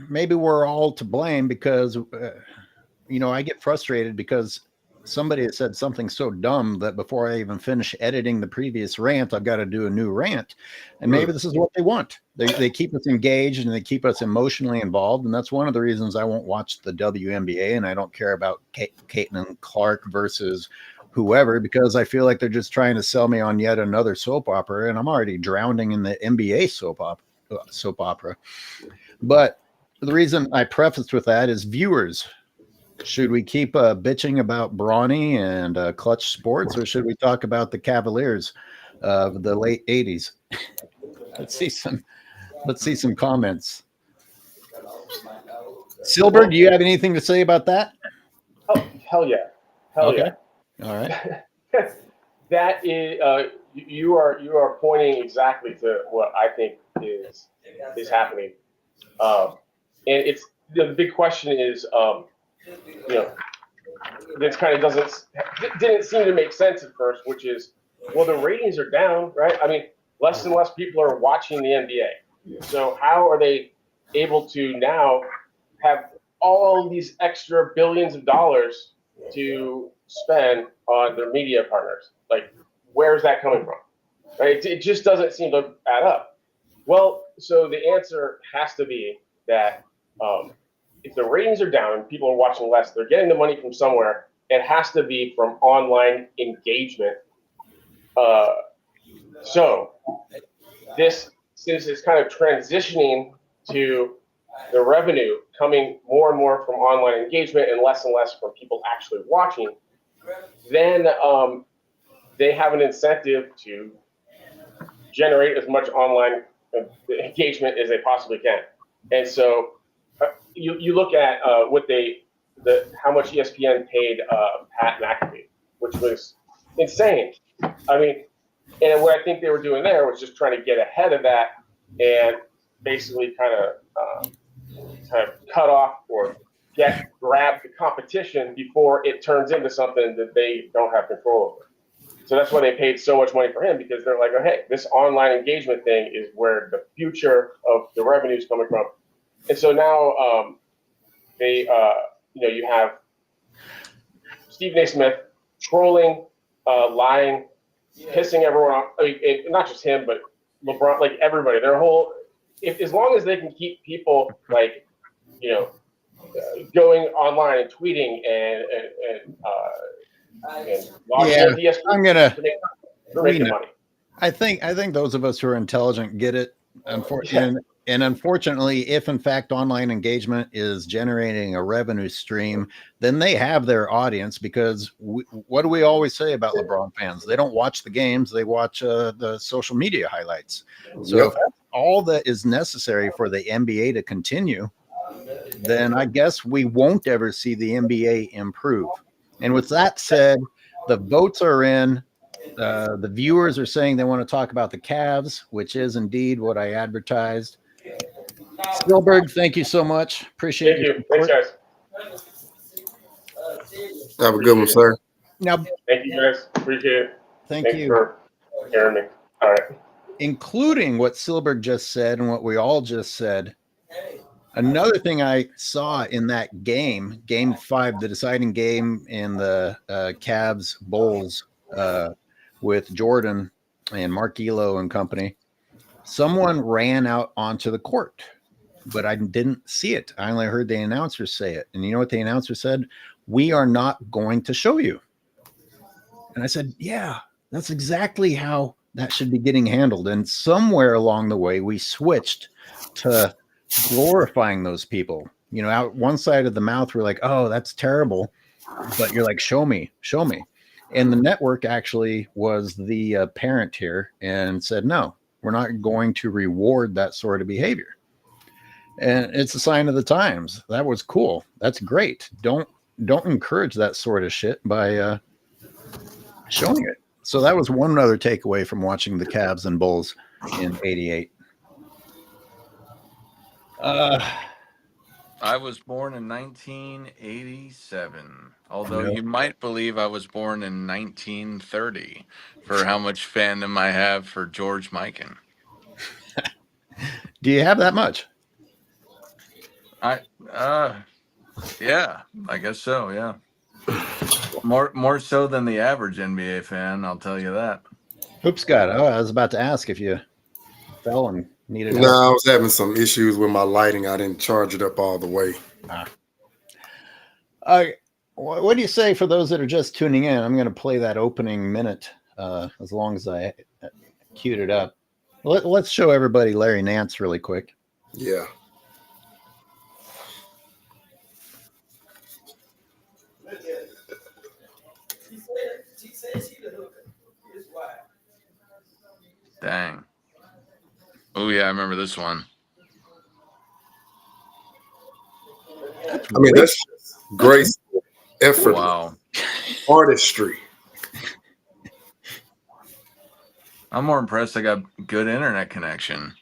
Speaker 1: maybe we're all to blame because, I get frustrated because somebody has said something so dumb that before I even finish editing the previous rant, I've got to do a new rant. And maybe this is what they want. They keep us engaged and they keep us emotionally involved. And that's one of the reasons I won't watch the WNBA and I don't care about Caitlin Clark versus whoever, because I feel like they're just trying to sell me on yet another soap opera. And I'm already drowning in the NBA soap opera. But the reason I prefaced with that is viewers. Should we keep bitching about Bronny and Clutch Sports, or should we talk about the Cavaliers of the late 80s? Let's see some comments. Silver, do you have anything to say about that?
Speaker 8: Oh, hell yeah.
Speaker 1: Okay. All right.
Speaker 8: That is, you are pointing exactly to what I think is happening. And it's the big question is, this kind of didn't seem to make sense at first, which is, well, the ratings are down, right? I mean, less and less people are watching the NBA. So how are they able to now have all these extra billions of dollars to spend on their media partners. Like, where's that coming from? Right? It just doesn't seem to add up. Well, so the answer has to be that if the ratings are down and people are watching less, they're getting the money from somewhere. It has to be from online engagement. So this, since it's kind of transitioning to the revenue coming more and more from online engagement and less from people actually watching, then they have an incentive to generate as much online engagement as they possibly can. And so you look at how much ESPN paid Pat McAfee, which was insane. I mean, and what I think they were doing there was just trying to get ahead of that and basically kind of cut off or grab the competition before it turns into something that they don't have control over. So that's why they paid so much money for him, because they're like, oh, hey, this online engagement thing is where the future of the revenue is coming from. And so now you have Stephen A. Smith trolling, lying, pissing everyone off. I mean, not just him, but LeBron, like everybody. Their whole, as long as they can keep people like, going online and tweeting and
Speaker 1: Yeah,
Speaker 8: ESPN,
Speaker 1: I'm gonna.
Speaker 8: they're making
Speaker 1: know.
Speaker 8: money.
Speaker 1: I think those of us who are intelligent get it. Unfortunately, if in fact online engagement is generating a revenue stream, then they have their audience, because what do we always say about LeBron fans? They don't watch the games, they watch the social media highlights. So if that's all that is necessary for the NBA to continue, then I guess we won't ever see the NBA improve. And with that said, the votes are in. The viewers are saying they want to talk about the Cavs, which is indeed what I advertised. Spielberg, thank you so much. Appreciate
Speaker 8: Thank
Speaker 1: your
Speaker 8: you. Thanks,
Speaker 1: support.
Speaker 8: guys.
Speaker 2: Have a good one, sir.
Speaker 1: Now,
Speaker 8: Thank you, guys. Appreciate it.
Speaker 1: thank
Speaker 8: Thanks
Speaker 1: you.
Speaker 8: for hearing me. All right.
Speaker 1: Including what Silberg just said and what we all just said. Another thing I saw in that game 5, the deciding game in the Cavs Bulls with Jordan and Mark Elo and company, someone ran out onto the court, but I didn't see it. I only heard the announcer say it. And you know what the announcer said? "We are not going to show you." And I said, yeah, that's exactly how that should be getting handled. And somewhere along the way, we switched to glorifying those people. Out one side of the mouth, we're like, oh, that's terrible. But you're like, show me. And the network actually was the parent here and said, no, we're not going to reward that sort of behavior. And it's a sign of the times. That was cool. That's great. Don't encourage that sort of shit by showing it. So that was one other takeaway from watching the Cavs and Bulls in '88.
Speaker 3: I was born in 1987, although
Speaker 1: Yep.
Speaker 3: you might believe I was born in 1930 for how much fandom I have for George Mikan.
Speaker 1: Do you have that much?
Speaker 3: Yeah, I guess so, yeah. More so than the average NBA fan, I'll tell you that.
Speaker 1: Oops, Scott. Oh, I was about to ask if you fell and needed help.
Speaker 2: No, I was having some issues with my lighting. I didn't charge it up all the way.
Speaker 1: What do you say for those that are just tuning in? I'm going to play that opening minute as long as I queued it up. Let's show everybody Larry Nance really quick.
Speaker 2: Yeah.
Speaker 3: Dang. Oh, yeah, I remember this one.
Speaker 2: I mean, that's graceful effort,
Speaker 3: Wow.
Speaker 2: artistry.
Speaker 3: I'm more impressed I got good internet connection.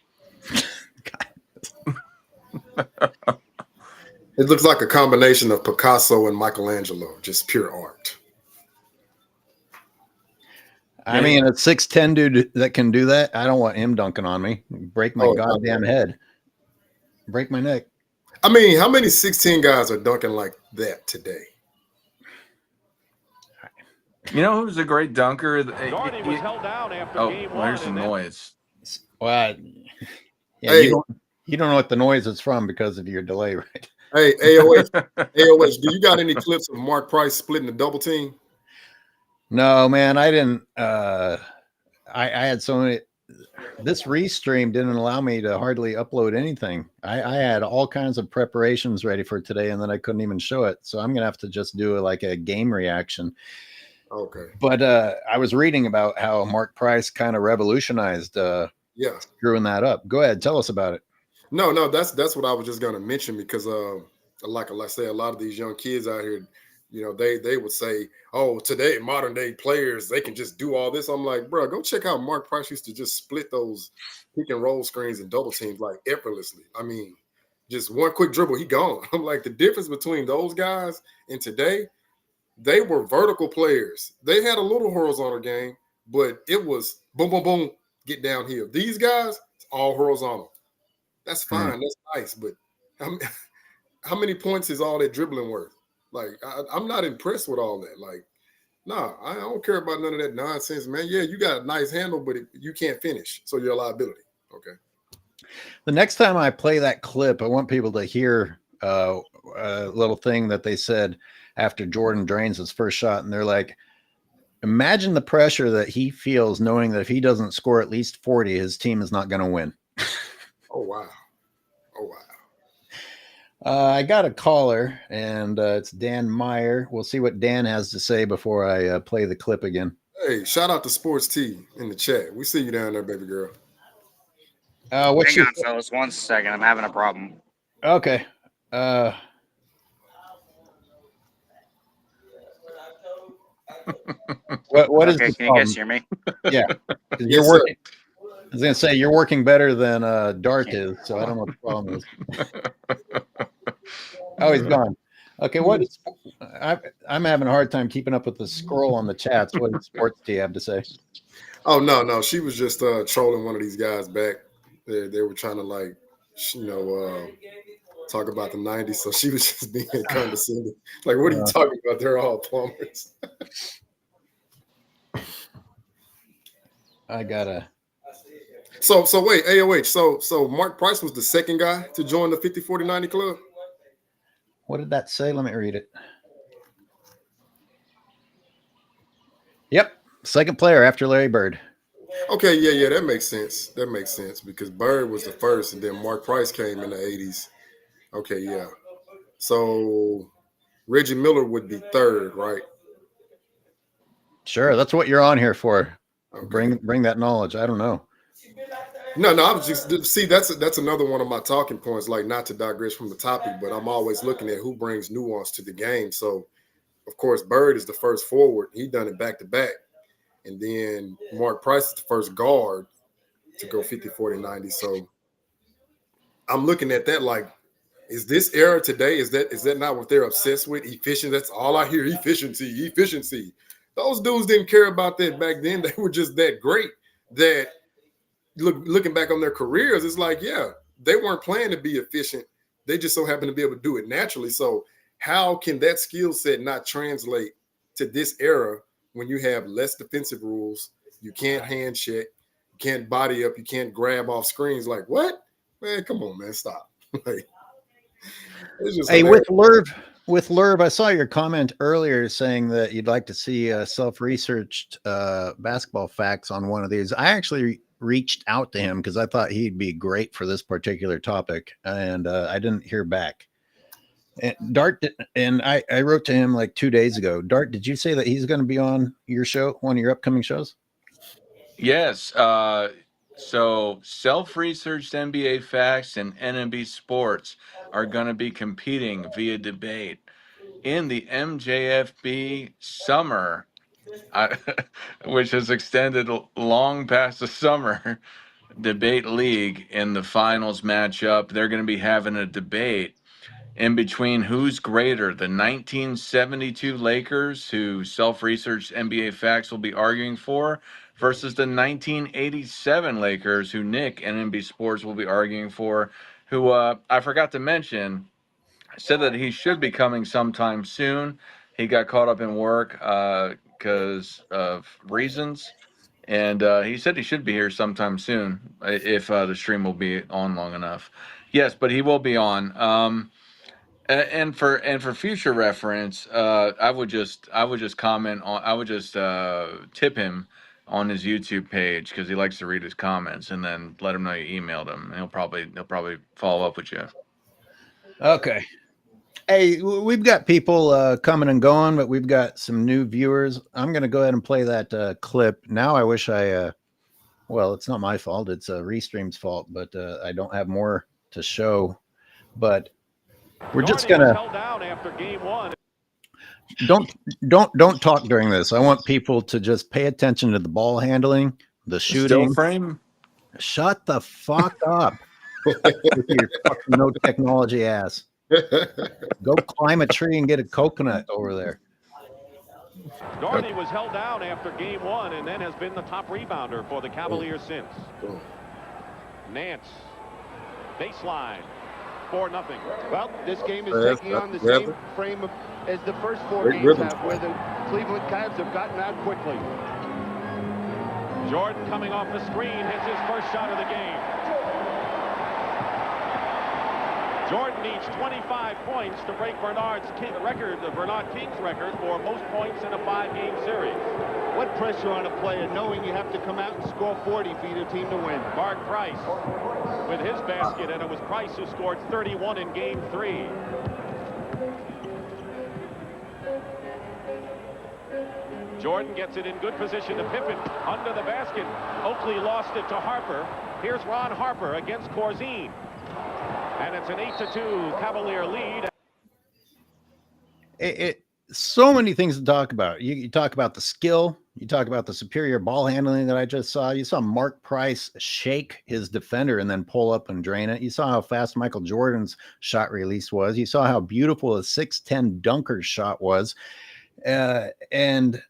Speaker 2: It looks like a combination of Picasso and Michelangelo, just pure art.
Speaker 1: I mean, a 6'10" dude that can do that, I don't want him dunking on me. Break my goddamn head. Break my neck.
Speaker 2: I mean, how many 16 guys are dunking like that today?
Speaker 3: You know who's a great dunker?
Speaker 4: Doherty was held down after
Speaker 3: Oh,
Speaker 4: game
Speaker 3: well,
Speaker 4: one.
Speaker 3: here's some
Speaker 4: And then
Speaker 3: noise.
Speaker 1: Well, yeah,
Speaker 2: Hey.
Speaker 1: you don't know what the noise is from because of your delay, right?
Speaker 2: Hey, AOH, do you got any clips of Mark Price splitting the double team?
Speaker 1: No, man, I didn't. I had so many. This restream didn't allow me to hardly upload anything. I had all kinds of preparations ready for today, and then I couldn't even show it. So I'm gonna have to just do like a game reaction.
Speaker 2: Okay.
Speaker 1: But I was reading about how Mark Price kind of revolutionized
Speaker 2: Yeah.
Speaker 1: screwing that up. Go ahead, tell us about it.
Speaker 2: No, that's what I was just gonna mention because like I say, a lot of these young kids out here, you know, they would say, oh, today modern day players, they can just do all this. I'm like, bro, go check out Mark Price used to just split those pick and roll screens and double teams like effortlessly. I mean, just one quick dribble, he gone. I'm like, the difference between those guys and today, they were vertical players. They had a little horizontal game, but it was boom, boom, boom, get downhill. These guys, it's all horizontal. That's fine. That's nice. But how many points is all that dribbling worth? Like, I'm not impressed with all that. Like, nah, I don't care about none of that nonsense, man. Yeah, you got a nice handle, but you can't finish. So you're a liability. Okay.
Speaker 1: The next time I play that clip, I want people to hear a little thing that they said after Jordan drains his first shot. And they're like, imagine the pressure that he feels knowing that if he doesn't score at least 40, his team is not going to win.
Speaker 2: Oh, wow. Oh, wow.
Speaker 1: I got a caller, and it's Dan Meyer. We'll see what Dan has to say before I play the clip again.
Speaker 2: Hey, shout out to Sports T in the chat. We see you down there, baby girl.
Speaker 1: What's
Speaker 9: Hang on, fellas. 1 second. I'm having a problem.
Speaker 1: Okay. What is
Speaker 9: okay,
Speaker 1: the
Speaker 9: can you guys hear me?
Speaker 1: Yeah. You're working. I was going to say you're working better than Dart is, so I don't know what the problem is. Oh, he's gone. Okay, I'm having a hard time keeping up with the scroll on the chats. What does Sports T have to say?
Speaker 2: Oh, no. She was just trolling one of these guys back. They were trying to, like, talk about the 90s. So she was just being condescending. Like, what are you talking about? They're all plumbers.
Speaker 1: I gotta.
Speaker 2: So wait, AOH. So Mark Price was the second guy to join the 50-40-90 club.
Speaker 1: What did that say? Let me read it. Yep, second player after Larry Bird.
Speaker 2: Okay, yeah, that makes sense. That makes sense because Bird was the first, and then Mark Price came in the 80s. Okay, yeah. So Reggie Miller would be third, right?
Speaker 1: Sure, that's what you're on here for.
Speaker 2: Okay.
Speaker 1: Bring that knowledge. I don't know.
Speaker 2: No, I was just see that's another one of my talking points. Like, not to digress from the topic, but I'm always looking at who brings nuance to the game. So, of course, Bird is the first forward. He done it back to back, and then Mark Price is the first guard to go 50-40-90. So, I'm looking at that like, is this era today? Is that not what they're obsessed with? Efficient. That's all I hear. Efficiency. Those dudes didn't care about that back then. They were just that great that. Looking back on their careers, it's like, yeah, they weren't playing to be efficient. They just so happened to be able to do it naturally. So how can that skill set not translate to this era when you have less defensive rules? You can't hand check, you can't body up, you can't grab off screens. Like, what? Man, come on, man, stop. Like,
Speaker 1: hey, with Lerv, I saw your comment earlier saying that you'd like to see self-researched basketball facts on one of these. I actually reached out to him because I thought he'd be great for this particular topic, and I didn't hear back. And Dart, and I wrote to him like 2 days ago. Dart, did you say that he's going to be on your show, one of your upcoming shows?
Speaker 3: Yes. So self-researched NBA facts and NMB sports are going to be competing via debate in the MJFB summer, which has extended long past the summer debate league. In the finals matchup, they're going to be having a debate in between who's greater, the 1972 Lakers, who self-researched NBA facts will be arguing for, versus the 1987 Lakers, who Nick and NB Sports will be arguing for, who I forgot to mention, said that he should be coming sometime soon. he got caught up in work because of reasons. And he said he should be here sometime soon if the stream will be on long enough. Yes, but he will be on. And for future reference, I would just comment on. I would just tip him on his YouTube page because he likes to read his comments, and then let him know you emailed him. And he'll probably follow up with you.
Speaker 1: Okay. Hey, we've got people coming and going, but we've got some new viewers. I'm going to go ahead and play that clip. Now I wish well, it's not my fault. It's Restream's fault, but I don't have more to show. But we're just going to
Speaker 4: held down after game one.
Speaker 1: don't talk during this. I want people to just pay attention to the ball handling, the shooting.
Speaker 3: Still frame.
Speaker 1: Shut the fuck up with your fucking no technology ass. Go climb a tree and get a coconut over there.
Speaker 4: Doherty was held down after game one and then has been the top rebounder for the Cavaliers since. Nance, baseline, 4-0.
Speaker 5: Well, this game is taking on the same frame as the first 4 games have, where the Cleveland Cavs have gotten out quickly.
Speaker 4: Jordan coming off the screen hits his first shot of the game. Jordan needs 25 points to break Bernard King's record for most points in a 5-game series.
Speaker 5: What pressure on a player knowing you have to come out and score 40 for your team to win?
Speaker 4: Mark Price with his basket, and it was Price who scored 31 in game 3. Jordan gets it in good position to Pippen under the basket. Oakley lost it to Harper. Here's Ron Harper against Corzine. And it's an 8-2 Cavalier lead.
Speaker 1: So many things to talk about. You talk about the skill. You talk about the superior ball handling that I just saw. You saw Mark Price shake his defender and then pull up and drain it. You saw how fast Michael Jordan's shot release was. You saw how beautiful a 6'10" dunker's shot was. And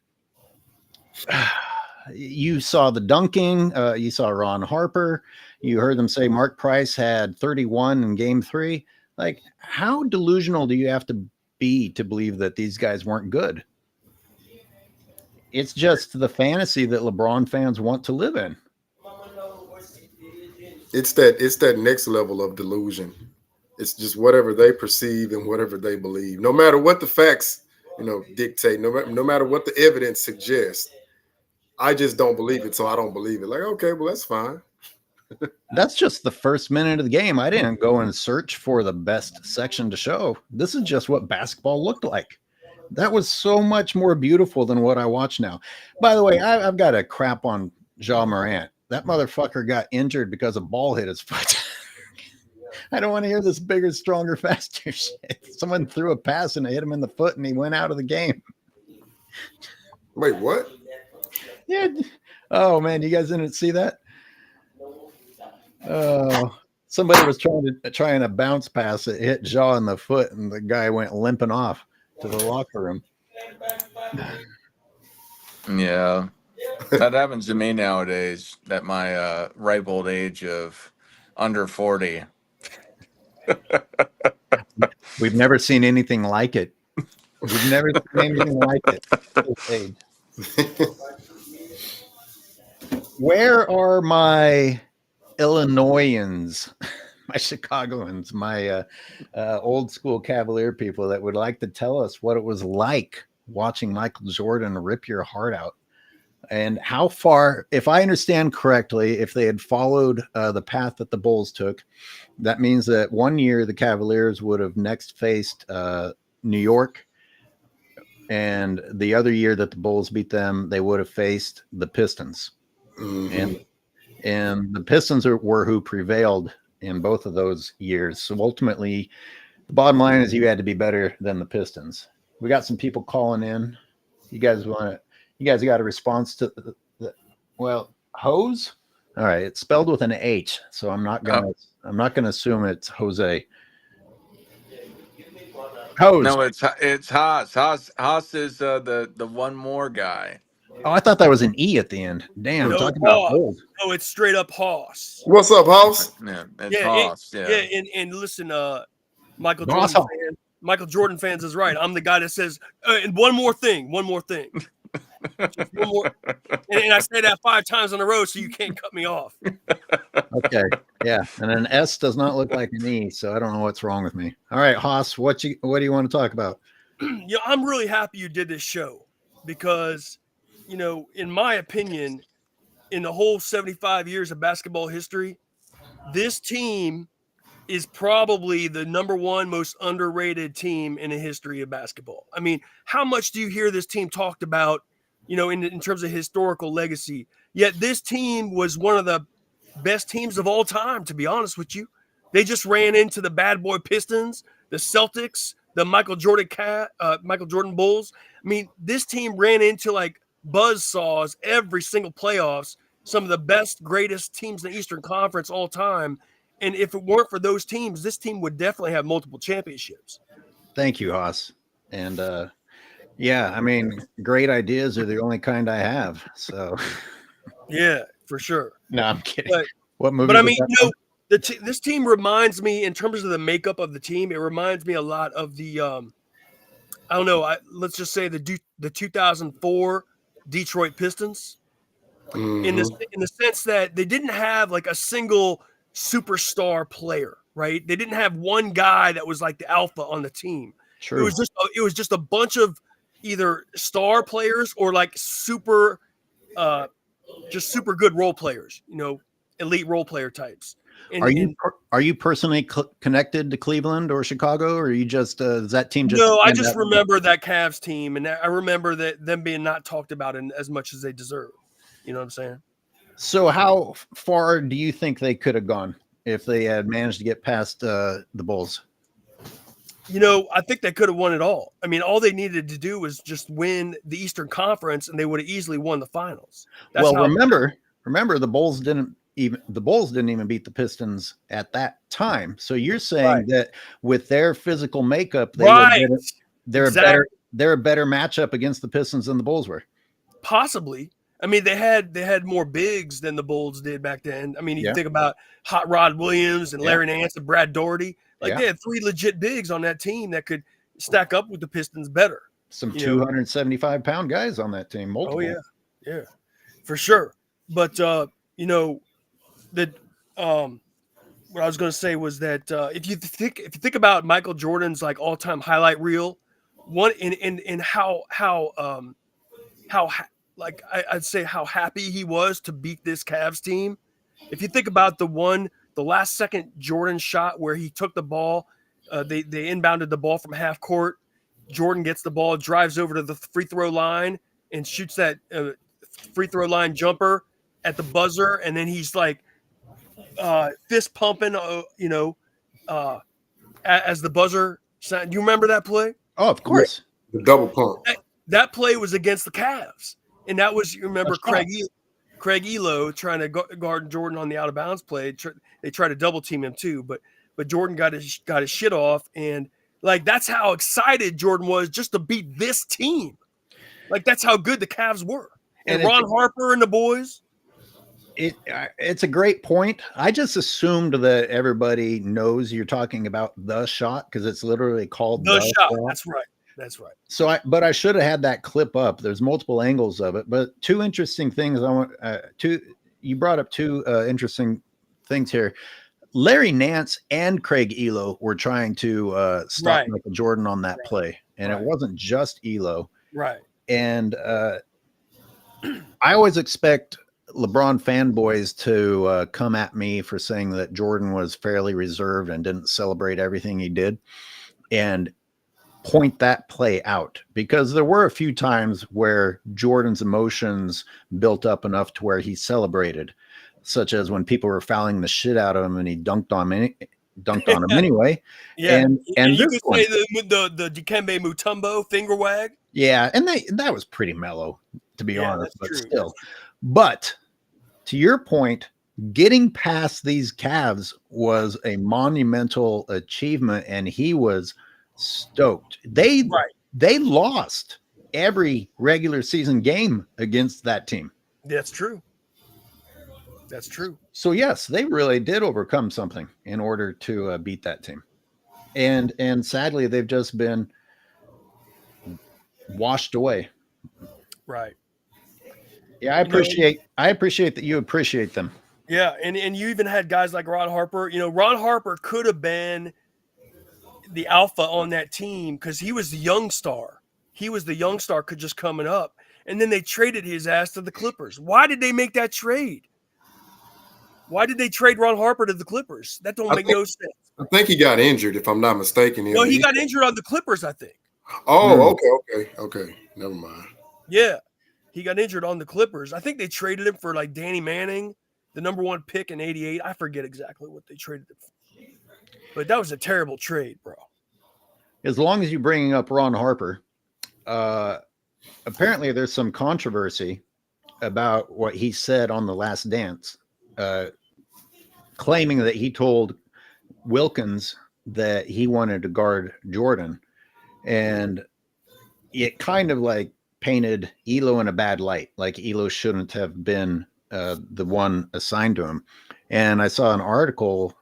Speaker 1: you saw the dunking. You saw Ron Harper. You heard them say Mark Price had 31 in game 3. Like, how delusional do you have to be to believe that these guys weren't good? It's just the fantasy that LeBron fans want to live in.
Speaker 2: It's that next level of delusion. It's just whatever they perceive and whatever they believe. No matter what the facts, dictate, no matter what the evidence suggests, I just don't believe it, so I don't believe it. Like, okay, well, that's fine.
Speaker 1: That's just the first minute of the game. I didn't go and search for the best section to show. This is just what basketball looked like. That was so much more beautiful than what I watch now. By the way, I've got a crap on Ja Morant. That motherfucker got injured because a ball hit his foot. I don't want to hear this bigger, stronger, faster shit. Someone threw a pass and it hit him in the foot and he went out of the game.
Speaker 2: Wait, what?
Speaker 1: Yeah. Oh, man, you guys didn't see that? Oh, somebody was trying to bounce pass. It hit Ja in the foot, and the guy went limping off to the locker room.
Speaker 3: Yeah, that happens to me nowadays at my ripe old age of under 40.
Speaker 1: We've never seen anything like it. We've never seen anything like it. Where are my Illinoisans, my Chicagoans, my old school Cavalier people that would like to tell us what it was like watching Michael Jordan rip your heart out, and how far, if I understand correctly, if they had followed the path that the Bulls took, that means that one year the Cavaliers would have next faced New York, and the other year that the Bulls beat them, they would have faced the Pistons. Mm-hmm. And the Pistons were who prevailed in both of those years. So ultimately, the bottom line is you had to be better than the Pistons. We got some people calling in. You guys got a response to well, hose? All right, it's spelled with an H, so I'm not gonna assume it's Jose. Hose.
Speaker 3: No, it's Haas. Haas is the one more guy.
Speaker 1: Oh, I thought that was an E at the end. Damn,
Speaker 10: no,
Speaker 1: talking about old.
Speaker 10: No, it's straight up Hoss.
Speaker 2: What's up, Hoss?
Speaker 3: Yeah, it's Hoss.
Speaker 10: And listen, Michael
Speaker 1: Hoss.
Speaker 10: Jordan fan, Michael Jordan fans is right. I'm the guy that says, and one more thing. Just one more. And I say that 5 times in a row, so you can't cut me off.
Speaker 1: Okay. Yeah. And an S does not look like an E, so I don't know what's wrong with me. All right, Haas, what do you want to talk about?
Speaker 10: I'm really happy you did this show because, in my opinion, in the whole 75 years of basketball history, this team is probably the number 1 most underrated team in the history of basketball. I mean, how much do you hear this team talked about, in terms of historical legacy? Yet this team was one of the best teams of all time, to be honest with you. They just ran into the bad boy Pistons, the Celtics, the Michael Jordan Bulls. I mean, this team ran into like buzzsaws every single playoffs, some of the best, greatest teams in the Eastern Conference all time. And if it weren't for those teams, this team would definitely have multiple championships.
Speaker 1: Thank you, Haas. And yeah, I mean, great ideas are the only kind I have. So
Speaker 10: yeah, for sure.
Speaker 1: No, I'm kidding. What movie?
Speaker 10: But I mean, this team reminds me, in terms of the makeup of the team, it reminds me a lot of the I don't know, let's just say the 2004 Detroit Pistons. In the sense that they didn't have like a single superstar player, right? They didn't have one guy that was like the alpha on the team.
Speaker 1: True.
Speaker 10: It was just a bunch of either star players or like super good role players, elite role player types.
Speaker 1: Are you personally connected to Cleveland or Chicago, or are you just does that team just?
Speaker 10: No, I just remember that Cavs team, and I remember that them being not talked about as much as they deserve. You know what I'm saying?
Speaker 1: So how far do you think they could have gone if they had managed to get past the Bulls?
Speaker 10: I think they could have won it all. I mean, all they needed to do was just win the Eastern Conference, and they would have easily won the finals.
Speaker 1: Remember, the Bulls didn't even beat the Pistons at that time. So you're saying that with their physical makeup, they're a better matchup against the Pistons than the Bulls were.
Speaker 10: Possibly. I mean, they had more bigs than the Bulls did back then. I mean, you think about Hot Rod Williams and Larry Nance and Brad Daugherty. They had 3 legit bigs on that team that could stack up with the Pistons better.
Speaker 1: Some 275-pound guys on that team. Multiple.
Speaker 10: Oh yeah, for sure. But what I was going to say was that if you think about Michael Jordan's like all-time highlight reel, one in how I'd say how happy he was to beat this Cavs team. If you think about the last second Jordan shot where he took the ball, they inbounded the ball from half court. Jordan gets the ball, drives over to the free throw line and shoots that free throw line jumper at the buzzer. And then he's like fist pumping, as the buzzer sound. Do you remember that play?
Speaker 1: Oh, of course.
Speaker 2: The double pump.
Speaker 10: That play was against the Cavs. And that was, you remember Craig Elo trying to guard Jordan on the out of bounds play. They tried to double team him too, but Jordan got his shit off. And like, that's how excited Jordan was just to beat this team. Like, that's how good the Cavs were. And Ron Harper and the boys.
Speaker 1: It's a great point. I just assumed that everybody knows you're talking about the shot because it's literally called
Speaker 10: the shot. That's right.
Speaker 1: So I should have had that clip up. There's multiple angles of it, but 2 interesting things I want you brought up 2 interesting things here. Larry Nance and Craig Elo were trying to stop Michael Jordan on that play, and it wasn't just Elo.
Speaker 10: Right.
Speaker 1: And I always expect LeBron fanboys to come at me for saying that Jordan was fairly reserved and didn't celebrate everything he did. And point that play out, because there were a few times where Jordan's emotions built up enough to where he celebrated, such as when people were fouling the shit out of him and he dunked on him anyway.
Speaker 10: Yeah,
Speaker 1: and
Speaker 10: you could say the Dikembe Mutombo finger wag.
Speaker 1: Yeah, and that was pretty mellow, to be honest, but
Speaker 10: true.
Speaker 1: Still. But to your point, getting past these Cavs was a monumental achievement, and he was stoked. They lost every regular season game against that team.
Speaker 10: That's true.
Speaker 1: So yes, they really did overcome something in order to beat that team. and sadly they've just been washed away.
Speaker 10: Right.
Speaker 1: Yeah, I appreciate that you appreciate them.
Speaker 10: Yeah, and you even had guys like Ron Harper. Ron Harper could have been the alpha on that team because he was the young star. He was the young star just coming up. And then they traded his ass to the Clippers. Why did they make that trade? Why did they trade Ron Harper to the Clippers? That don't make no sense.
Speaker 2: I think he got injured, if I'm not mistaken.
Speaker 10: No, he got injured on the Clippers, I think.
Speaker 2: Oh, okay. Never mind.
Speaker 10: Yeah, he got injured on the Clippers. I think they traded him for like Danny Manning, the number 1 pick in '88. I forget exactly what they traded him for. But that was a terrible trade, bro.
Speaker 1: As long as you're bringing up Ron Harper, apparently there's some controversy about what he said on The Last Dance, claiming that he told Wilkins that he wanted to guard Jordan. And it kind of like painted Elo in a bad light, like Elo shouldn't have been the one assigned to him. And I saw an article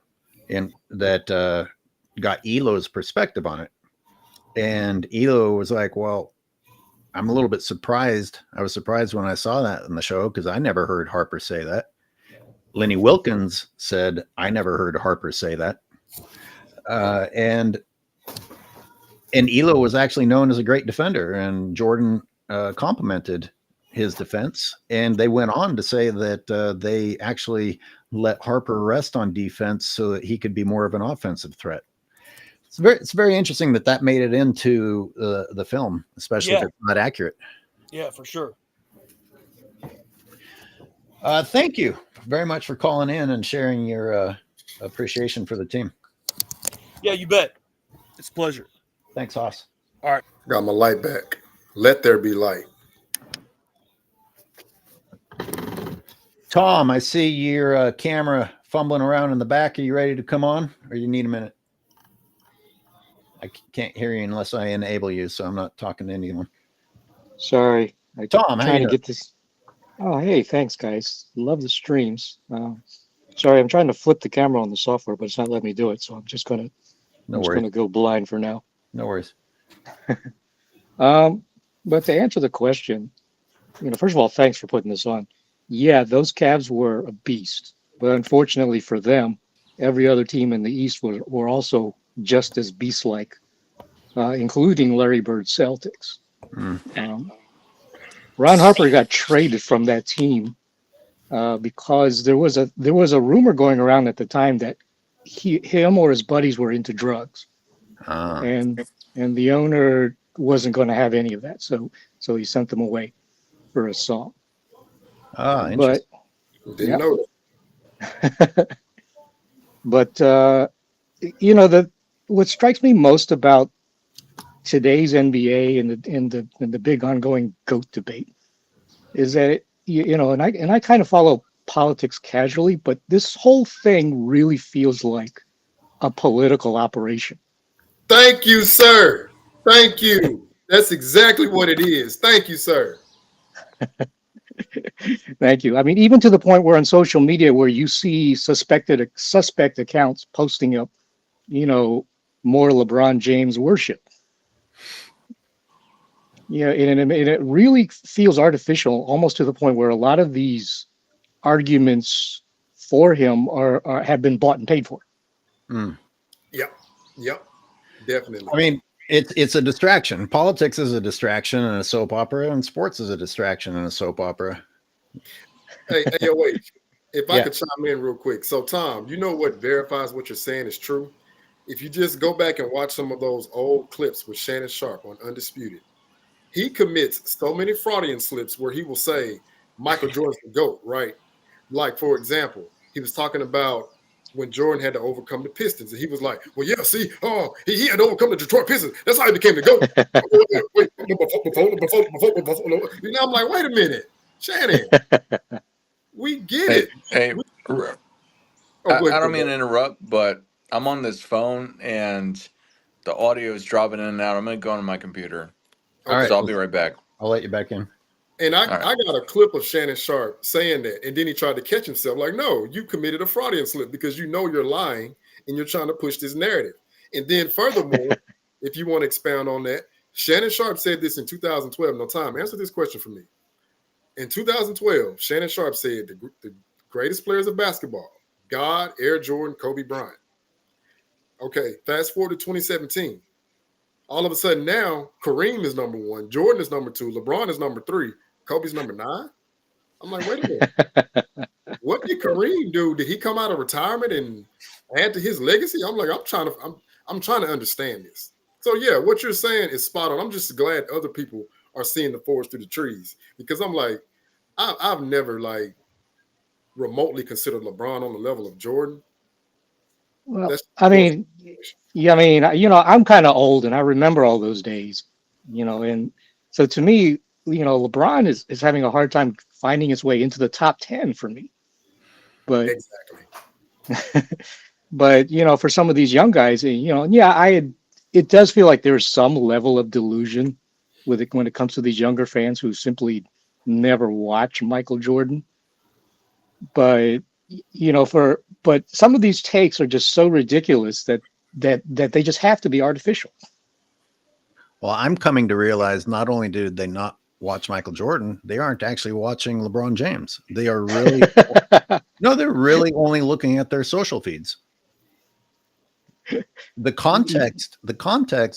Speaker 1: that got Elo's perspective on it. And Elo was like, well, I'm a little bit surprised. I was surprised when I saw that in the show because I never heard Harper say that. Lenny Wilkins said, I never heard Harper say that. And Elo was actually known as a great defender, and Jordan complimented his defense. And they went on to say that they actually let Harper rest on defense so that he could be more of an offensive threat. It's very interesting that made it into the film, especially if it's not accurate.
Speaker 10: Yeah, for sure.
Speaker 1: Thank you very much for calling in and sharing your appreciation for the team.
Speaker 10: Yeah, you bet. It's a pleasure.
Speaker 1: Thanks, Haas.
Speaker 10: All right.
Speaker 2: Got my light back. Let there be light.
Speaker 1: Tom, I see your camera fumbling around in the back. Are you ready to come on, or you need a minute? I can't hear you unless I enable you, so I'm not talking to anyone.
Speaker 11: Sorry.
Speaker 1: Tom, how
Speaker 11: trying
Speaker 1: you
Speaker 11: to get this. Oh, hey, thanks, guys. Love the streams. Sorry, I'm trying to flip the camera on the software, but it's not letting me do it. So I'm just gonna go blind for now.
Speaker 1: No worries.
Speaker 11: But to answer the question, first of all, thanks for putting this on. Yeah, those Cavs were a beast, but unfortunately for them, every other team in the East were also just as beast-like, including Larry Bird's Celtics. Ron Harper got traded from that team because there was a rumor going around at the time that him or his buddies were into drugs, and the owner wasn't going to have any of that, so he sent them away for a song.
Speaker 1: Interesting.
Speaker 2: Didn't know
Speaker 11: that. But what strikes me most about today's NBA and the big ongoing GOAT debate is that and I kind of follow politics casually, but this whole thing really feels like a political operation.
Speaker 2: Thank you, sir. Thank you. That's exactly what it is. Thank you, sir.
Speaker 11: Thank you. I mean, even to the point where on social media, where you see suspect accounts posting up, more LeBron James worship. Yeah, and it really feels artificial, almost to the point where a lot of these arguments for him have been bought and paid for.
Speaker 2: Yep, definitely.
Speaker 1: I mean, it's a distraction. Politics is a distraction in a soap opera, and sports is a distraction in a soap opera.
Speaker 2: Hey, wait. If I could chime in real quick. So, Tom, you know what verifies what you're saying is true? If you just go back and watch some of those old clips with Shannon Sharpe on Undisputed, he commits so many Freudian slips where he will say Michael Jordan's the GOAT, right? Like, for example, he was talking about when Jordan had to overcome the Pistons, and he was like, well, yeah, see, he had to overcome the Detroit Pistons. That's how he became the GOAT. I'm like, wait a minute, Shannon, we get it.
Speaker 3: Hey, I don't mean to interrupt, but I'm on this phone, and the audio is dropping in and out. I'm going to go on my computer.
Speaker 1: All right.
Speaker 3: So I'll be right back.
Speaker 1: I'll let you back in.
Speaker 2: And I got a clip of Shannon Sharpe saying that, and then he tried to catch himself like, no, you committed a Freudian slip because you know you're lying and you're trying to push this narrative. And then furthermore, if you want to expound on that, Shannon Sharp said this in 2012. No, Tom, answer this question for me. In 2012, Shannon Sharp said the greatest players of basketball, God, Air Jordan, Kobe Bryant. Okay, fast forward to 2017. All of a sudden now, Kareem is number 1, Jordan is number 2, LeBron is number 3, Kobe's number 9. I'm like, wait a minute. What did Kareem do? Did he come out of retirement and add to his legacy? I'm like, I'm trying to understand this. So yeah, what you're saying is spot on. I'm just glad other people are seeing the forest through the trees, because I'm like, I've never like remotely considered LeBron on the level of Jordan.
Speaker 11: Well, I mean, I'm kind of old and I remember all those days, and so to me, LeBron is having a hard time finding his way into the top 10 for me. But
Speaker 2: exactly.
Speaker 11: But for some of these young guys, it does feel like there's some level of delusion with it when it comes to these younger fans who simply never watch Michael Jordan. But but some of these takes are just so ridiculous that they just have to be artificial.
Speaker 1: Well, I'm coming to realize not only did they not watch Michael Jordan, they aren't actually watching LeBron James. They are really they're really only looking at their social feeds. The context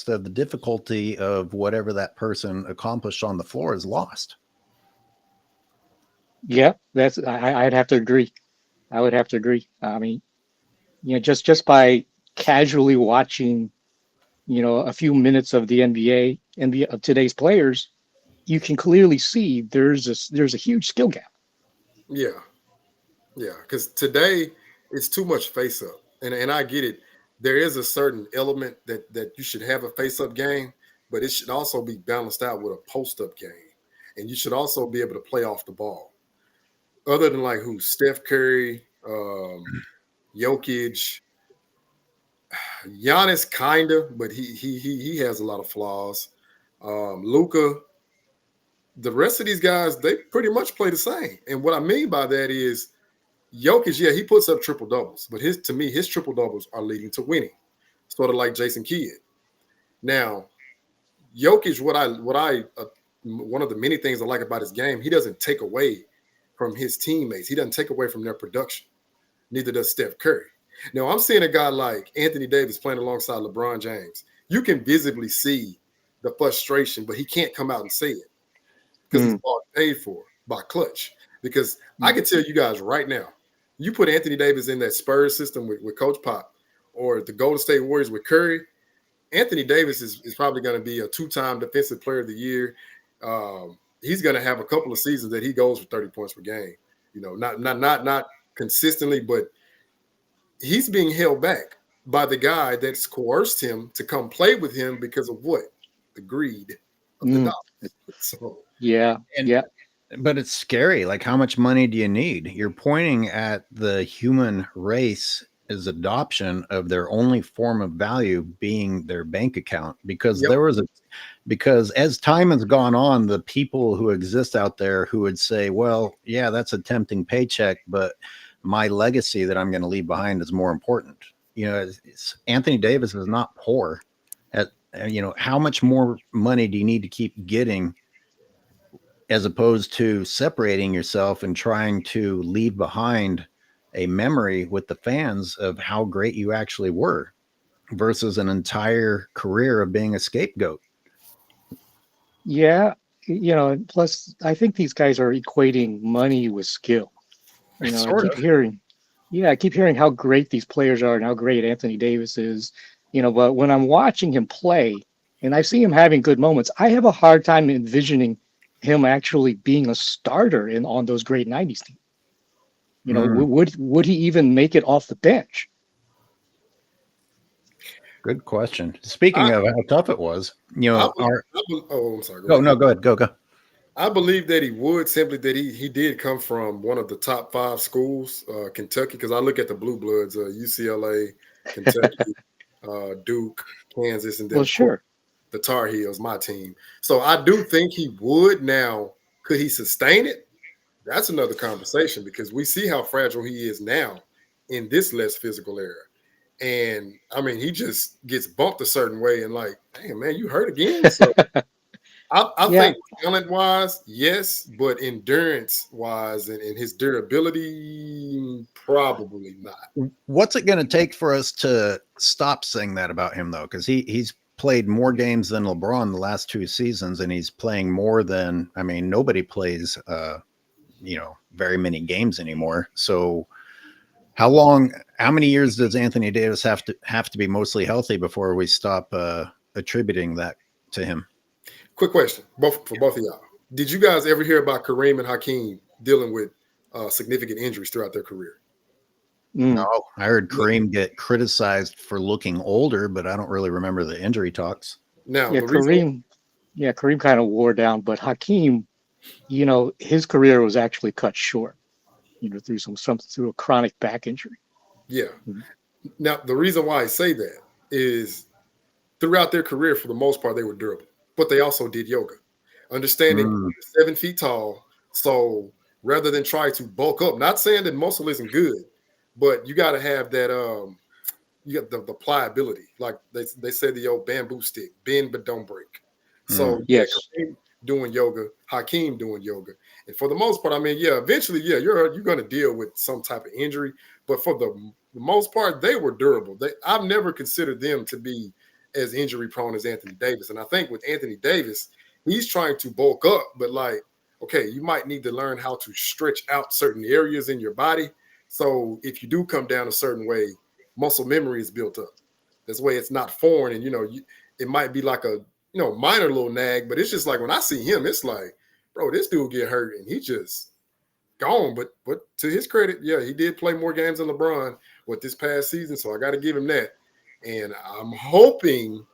Speaker 1: of the difficulty of whatever that person accomplished on the floor is lost.
Speaker 11: Yeah, I'd have to agree. I would have to agree. I mean, just by casually watching, a few minutes of the NBA of today's players, you can clearly see there's a huge skill gap.
Speaker 2: Yeah, because today it's too much face up, and I get it. There is a certain element that you should have a face up game, but it should also be balanced out with a post up game, and you should also be able to play off the ball. Other than like Steph Curry, Jokic, Giannis, kinda, but he has a lot of flaws. Luka, the rest of these guys, they pretty much play the same. And what I mean by that is Jokic, yeah, he puts up triple doubles, but his triple doubles are leading to winning, sort of like Jason Kidd. Now, Jokic, one of the many things I like about his game, he doesn't take away from his teammates. He doesn't take away from their production. Neither does Steph Curry. Now, I'm seeing a guy like Anthony Davis playing alongside LeBron James. You can visibly see the frustration, but he can't come out and say it because he's all paid for by Clutch. Because I can tell you guys right now, you put Anthony Davis in that Spurs system with Coach Pop or the Golden State Warriors with Curry, Anthony Davis is probably going to be a 2-time Defensive Player of the Year. He's going to have a couple of seasons that he goes for 30 points per game. Not consistently, but he's being held back by the guy that's coerced him to come play with him because of what? The greed of the dollars. So,
Speaker 11: yeah.
Speaker 1: But it's scary. Like, how much money do you need? You're pointing at the human race as adoption of their only form of value being their bank account, because because as time has gone on, the people who exist out there who would say, well, yeah, that's a tempting paycheck, but my legacy that I'm going to leave behind is more important. Anthony Davis is not poor. How much more money do you need to keep getting, as opposed to separating yourself and trying to leave behind a memory with the fans of how great you actually were versus an entire career of being a scapegoat?
Speaker 11: Yeah. Plus I think these guys are equating money with skill. I keep hearing how great these players are and how great Anthony Davis is, but when I'm watching him play and I see him having good moments, I have a hard time envisioning him actually being a starter on those great 90s teams. Would he even make it off the bench?
Speaker 1: Good question. Speaking of how tough it was,
Speaker 2: I'm sorry.
Speaker 1: Go ahead. Go.
Speaker 2: I believe that he would, simply that he did come from one of the top 5 schools, Kentucky, because I look at the Blue Bloods, UCLA, Kentucky, Duke, Kansas, and then the Tar Heels, my team. So I do think he would. Now, could he sustain it? That's another conversation, because we see how fragile he is now in this less physical era. And I mean, he just gets bumped a certain way, and like, damn man, you hurt again. So I
Speaker 11: Yeah.
Speaker 2: think talent wise, yes, but endurance wise and his durability, probably not.
Speaker 1: What's it going to take for us to stop saying that about him, though? Because he's played more games than LeBron the last 2 seasons, and he's playing more than, I mean, nobody plays, very many games anymore. So how many years does Anthony Davis have to be mostly healthy before we stop attributing that to him?
Speaker 2: Quick question, for both of y'all. Did you guys ever hear about Kareem and Hakeem dealing with significant injuries throughout their career?
Speaker 1: No, I heard Kareem get criticized for looking older, but I don't really remember the injury talks.
Speaker 2: Now,
Speaker 11: Yeah, Kareem kind of wore down, but Hakeem, his career was actually cut short, through a chronic back injury.
Speaker 2: Yeah. Now, the reason why I say that is throughout their career, for the most part, they were durable, but they also did yoga. Understanding 7 feet tall, so rather than try to bulk up, not saying that muscle isn't good, but you got to have that you got the pliability, like they say the old bamboo stick, bend but don't break. So
Speaker 11: yes,
Speaker 2: doing yoga, Hakeem doing yoga, and for the most part, I mean, eventually, you're going to deal with some type of injury, but for the most part, they were durable. I've never considered them to be as injury prone as Anthony Davis, and I think with Anthony Davis, he's trying to bulk up, but like, okay, you might need to learn how to stretch out certain areas in your body. So if you do come down a certain way, muscle memory is built up. This way it's not foreign. And, it might be like a, minor little nag, but it's just like when I see him, it's like, bro, this dude get hurt and he just gone. But to his credit, he did play more games than LeBron with this past season. So I got to give him that. And I'm hoping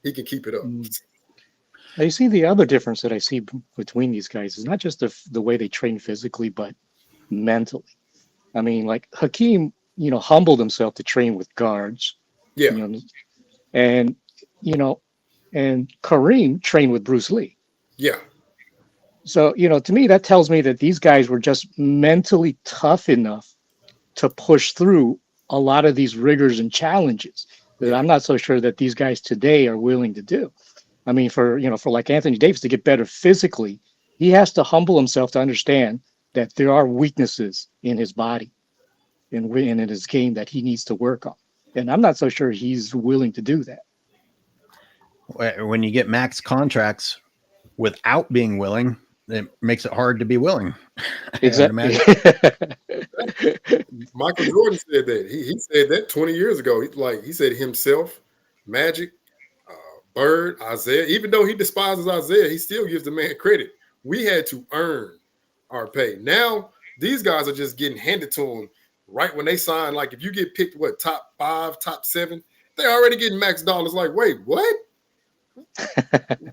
Speaker 2: he can keep it up.
Speaker 11: I see the other difference that I see between these guys is not just the way they train physically, but mentally. I mean, like Hakeem, humbled himself to train with guards.
Speaker 2: Yeah.
Speaker 11: And Kareem trained with Bruce Lee.
Speaker 2: Yeah.
Speaker 11: So, to me, that tells me that these guys were just mentally tough enough to push through a lot of these rigors and challenges that I'm not so sure that these guys today are willing to do. I mean, for like Anthony Davis to get better physically, he has to humble himself to understand that there are weaknesses in his body and in his game that he needs to work on. And I'm not so sure he's willing to do that.
Speaker 1: When you get max contracts without being willing, it makes it hard to be willing.
Speaker 11: Exactly.
Speaker 2: Michael Jordan said that. He said that 20 years ago. He said himself, Magic, Bird, Isaiah, even though he despises Isaiah, he still gives the man credit. We had to earn our pay. Now, these guys are just getting handed to them right when they sign. Like, if you get picked, top 5, top 7, they're already getting max dollars. Like, wait, what?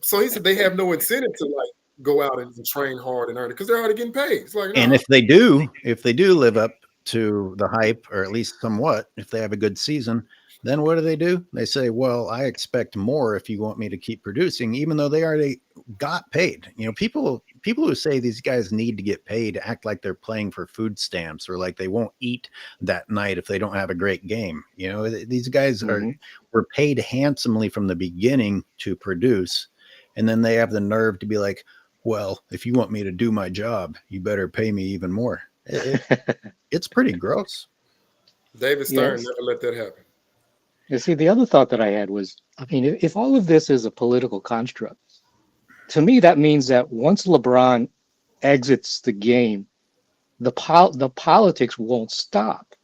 Speaker 2: So he said they have no incentive to, go out and train hard and earn it because they're already getting paid. It's like, no.
Speaker 1: And if they do live up to the hype, or at least somewhat, if they have a good season, then what do? They say, well, I expect more if you want me to keep producing, even though they already got paid. People who say these guys need to get paid act like they're playing for food stamps, or like they won't eat that night if they don't have a great game. These guys were paid handsomely from the beginning to produce. And then they have the nerve to be like, well, if you want me to do my job, you better pay me even more. It's pretty gross.
Speaker 2: David Stern never let that happen.
Speaker 11: You see, the other thought that I had was, I mean, if all of this is a political construct, to me, that means that once LeBron exits the game, the politics won't stop.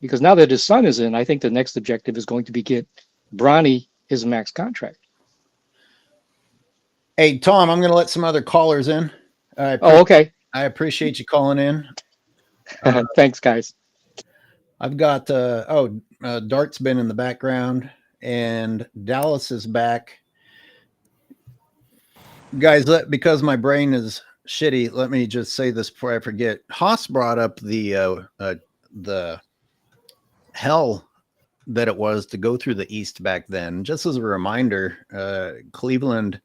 Speaker 11: Because now that his son is in, I think the next objective is going to be get Bronny his max contract.
Speaker 1: Hey, Tom, I'm going to let some other callers in.
Speaker 11: Okay.
Speaker 1: I appreciate you calling in.
Speaker 11: Thanks, guys.
Speaker 1: I've got, Dart's been in the background, and Dallas is back. Guys, because my brain is shitty, let me just say this before I forget. Haas brought up the hell that it was to go through the East back then. Just as a reminder, Cleveland,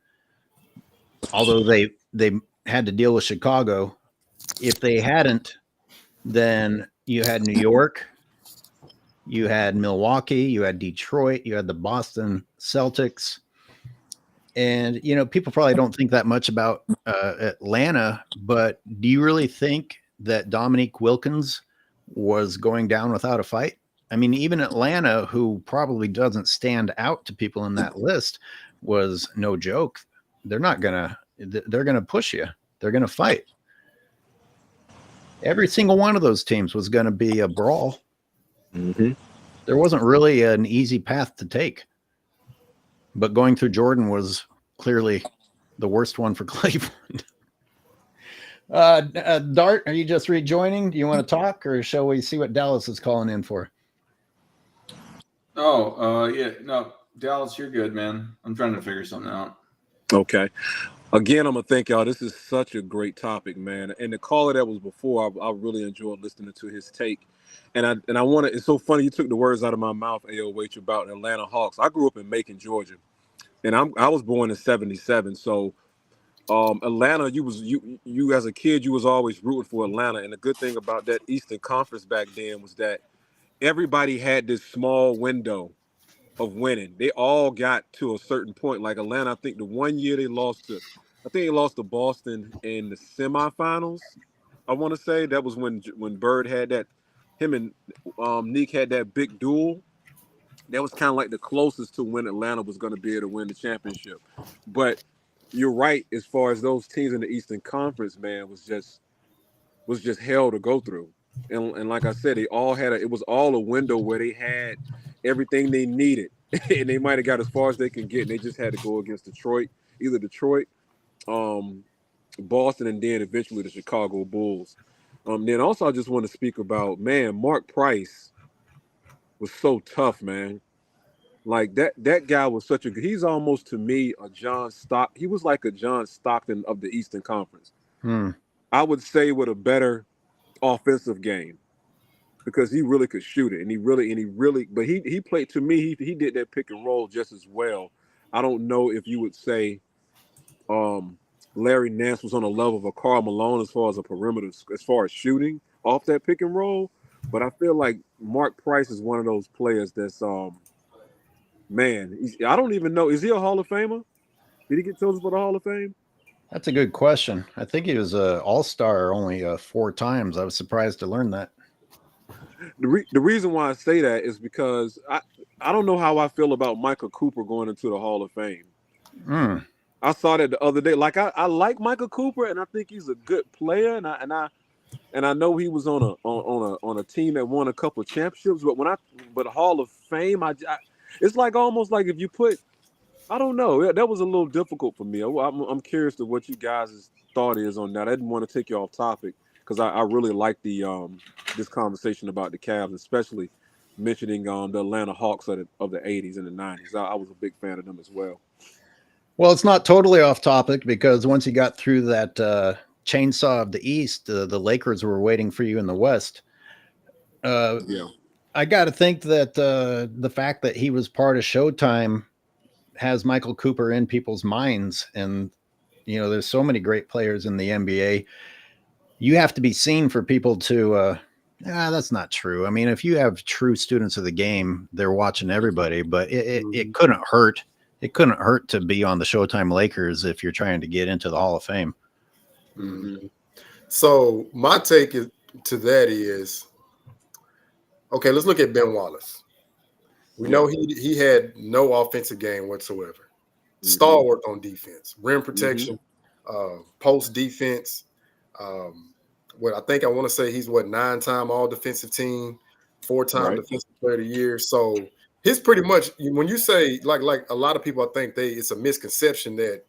Speaker 1: although they had to deal with Chicago, if they hadn't, then you had New York, You had Milwaukee, you had Detroit, you had the Boston Celtics. And, you know, people probably don't think that much about Atlanta, but do you really think that Dominique Wilkins was going down without a fight? I mean, even Atlanta, who probably doesn't stand out to people in that list, was no joke. They're going to push you. They're going to fight. Every single one of those teams was going to be a brawl.
Speaker 6: Mm-hmm.
Speaker 1: There wasn't really an easy path to take. But going through Jordan was clearly the worst one for Cleveland. Dart, are you just rejoining? Do you want to talk, or shall we see what Dallas is calling in for?
Speaker 12: Yeah, no, Dallas, you're good, man. I'm trying to figure something out.
Speaker 6: Okay. Again, I'm gonna thank y'all. This is such a great topic, man. And the caller that was before, I really enjoyed listening to his take. And I want to. It's so funny you took the words out of my mouth, AOH, about Atlanta Hawks. I grew up in Macon, Georgia, and I was born in '77. So, Atlanta, you as a kid, you was always rooting for Atlanta. And the good thing about that Eastern Conference back then was that everybody had this small window of winning. They all got to a certain point. Like Atlanta, I think the one year they lost to Boston in the semifinals. I want to say that was when Bird had that. Him and Neek had that big duel. That was kind of like the closest to when Atlanta was going to be able to win the championship. But you're right, as far as those teams in the Eastern Conference, man, was just hell to go through. And like I said, they all had it was all a window where they had everything they needed, and they might have got as far as they can get. And they just had to go against either Detroit, Boston, and then eventually the Chicago Bulls. Then also I just want to speak about, man, Mark Price was so tough, man. Like that guy was he's almost to me a John Stockton. He was like a John Stockton of the Eastern Conference. I would say with a better offensive game, because he really could shoot it, and he really but he played, to me, he did that pick and roll just as well. I don't know if you would say Larry Nance was on a level of a Karl Malone as far as a perimeter, as far as shooting off that pick and roll. But I feel like Mark Price is one of those players that's, man, I don't even know. Is he a Hall of Famer? Did he get chosen for the Hall of Fame?
Speaker 1: That's a good question. I think he was an all-star only 4 times. I was surprised to learn that.
Speaker 6: The reason why I say that is because I don't know how I feel about Michael Cooper going into the Hall of Fame. I saw that the other day. Like I like Michael Cooper, and I think he's a good player, and I know he was on a team that won a couple of championships. But Hall of Fame, it's like almost like if you put, I don't know, that was a little difficult for me. I'm curious to what you guys' thought is on that. I didn't want to take you off topic because I really like the this conversation about the Cavs, especially mentioning the Atlanta Hawks of the 80s and the 90s. I was a big fan of them as well.
Speaker 1: Well, it's not totally off topic, because once you got through that chainsaw of the East, the Lakers were waiting for you in the West. I got to think that the fact that he was part of Showtime has Michael Cooper in people's minds. And, you know, there's so many great players in the NBA. You have to be seen for people to, that's not true. I mean, if you have true students of the game, they're watching everybody, but it couldn't hurt. It couldn't hurt to be on the Showtime Lakers if you're trying to get into the Hall of Fame.
Speaker 2: Mm-hmm. So my take to that is, okay, let's look at Ben Wallace. We know he had no offensive game whatsoever. Stalwart on defense, rim protection, post defense. I think I want to say he's 9-time all defensive team, 4-time defensive player of the year. So he's pretty much, when you say like a lot of people, I think it's a misconception that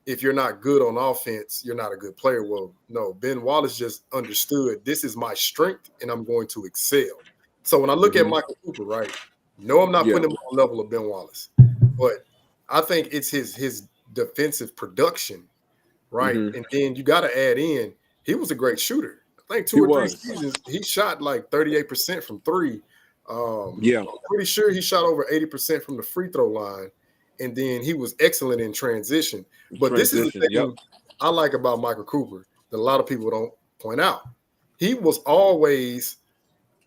Speaker 2: if you're not good on offense, you're not a good player. Well, no, Ben Wallace just understood this is my strength and I'm going to excel. So when I look at Michael Cooper, right? No, I'm not putting him on the level of Ben Wallace, but I think it's his defensive production, right? And then you got to add in, he was a great shooter. I think 2 or 3 seasons he shot like 38% from 3. I'm pretty sure he shot over 80% from the free throw line, and then he was excellent in transition. But this is the thing I like about Michael Cooper that a lot of people don't point out. He was always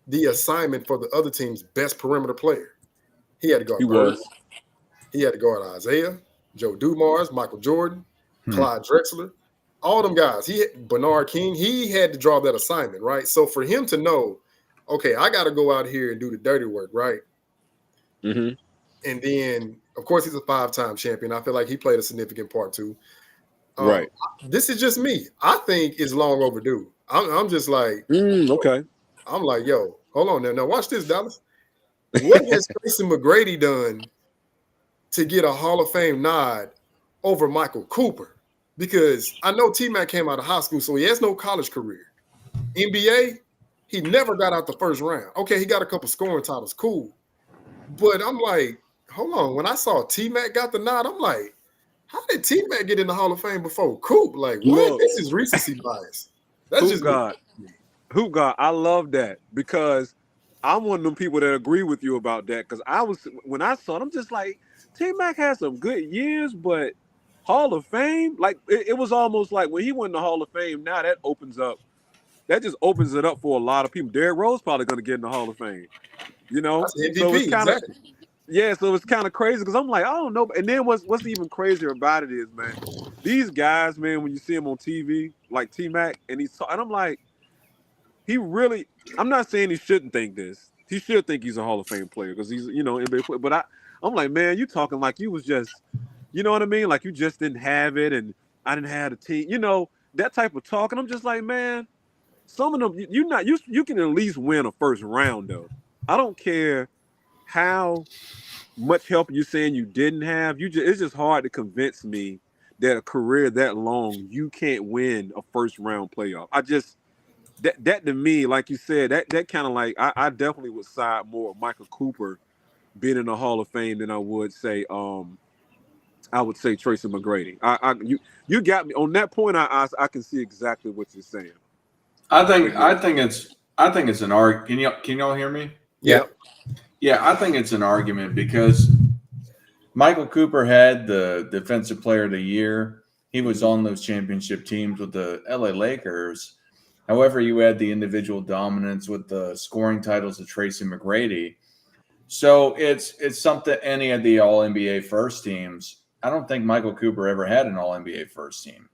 Speaker 2: the assignment for the other team's best perimeter player. He had to guard
Speaker 6: He
Speaker 2: Bird.
Speaker 6: was.
Speaker 2: He had to guard Isaiah, Joe Dumars, Michael Jordan, Clyde Drexler, all them guys. Bernard King. He had to draw that assignment, right? So for him to know, okay, I got to go out here and do the dirty work, right?
Speaker 6: Mm-hmm.
Speaker 2: And then, of course, he's a 5-time champion. I feel like he played a significant part too.
Speaker 6: Right.
Speaker 2: This is just me. I think it's long overdue. I'm just like,
Speaker 6: okay.
Speaker 2: I'm like, yo, hold on now. Now watch this, Dallas. What has Tracy McGrady done to get a Hall of Fame nod over Michael Cooper? Because I know T-Mac came out of high school, so he has no college career. NBA, he never got out the first round. Okay, he got a couple scoring titles, cool. But I'm like, hold on. When I saw T-Mac got the nod, I'm like, how did T-Mac get in the Hall of Fame before Coop? Like, what?
Speaker 6: Look,
Speaker 2: this is recency bias. That's
Speaker 6: Hoop
Speaker 2: just
Speaker 6: God. Hoop God, I love that because I'm one of them people that agree with you about that. Because when I saw it, I'm just like, T-Mac had some good years, but Hall of Fame, like it was almost like when he went in the Hall of Fame, now that just opens it up for a lot of people. Derrick Rose probably going to get in the Hall of Fame, you know?
Speaker 2: That's MVP,
Speaker 6: so it's kind of,
Speaker 2: exactly.
Speaker 6: yeah, so it's kind of crazy because I'm like, I don't know. And then what's even crazier about it is, man, these guys, man, when you see them on TV, like T-Mac, and I'm like, he really, I'm not saying he shouldn't think this. He should think he's a Hall of Fame player because he's, NBA player. But I'm like, man, you talking like you was just, you know what I mean? Like you just didn't have it and I didn't have a team, that type of talk. And I'm just like, man, some of them, you can at least win a first round though. I don't care how much help you're saying you didn't have. It's just hard to convince me that a career that long, you can't win a first round playoff. That to me, like you said, that kind of like I definitely would side more with Michael Cooper being in the Hall of Fame than I would say Tracy McGrady. You got me on that point. I can see exactly what you're saying.
Speaker 12: I think it's an argument. Can y'all hear me?
Speaker 2: Yeah.
Speaker 12: Yeah, I think it's an argument because Michael Cooper had the Defensive Player of the Year. He was on those championship teams with the LA Lakers. However, you had the individual dominance with the scoring titles of Tracy McGrady. So it's something any of the All-NBA first teams. I don't think Michael Cooper ever had an All-NBA first team.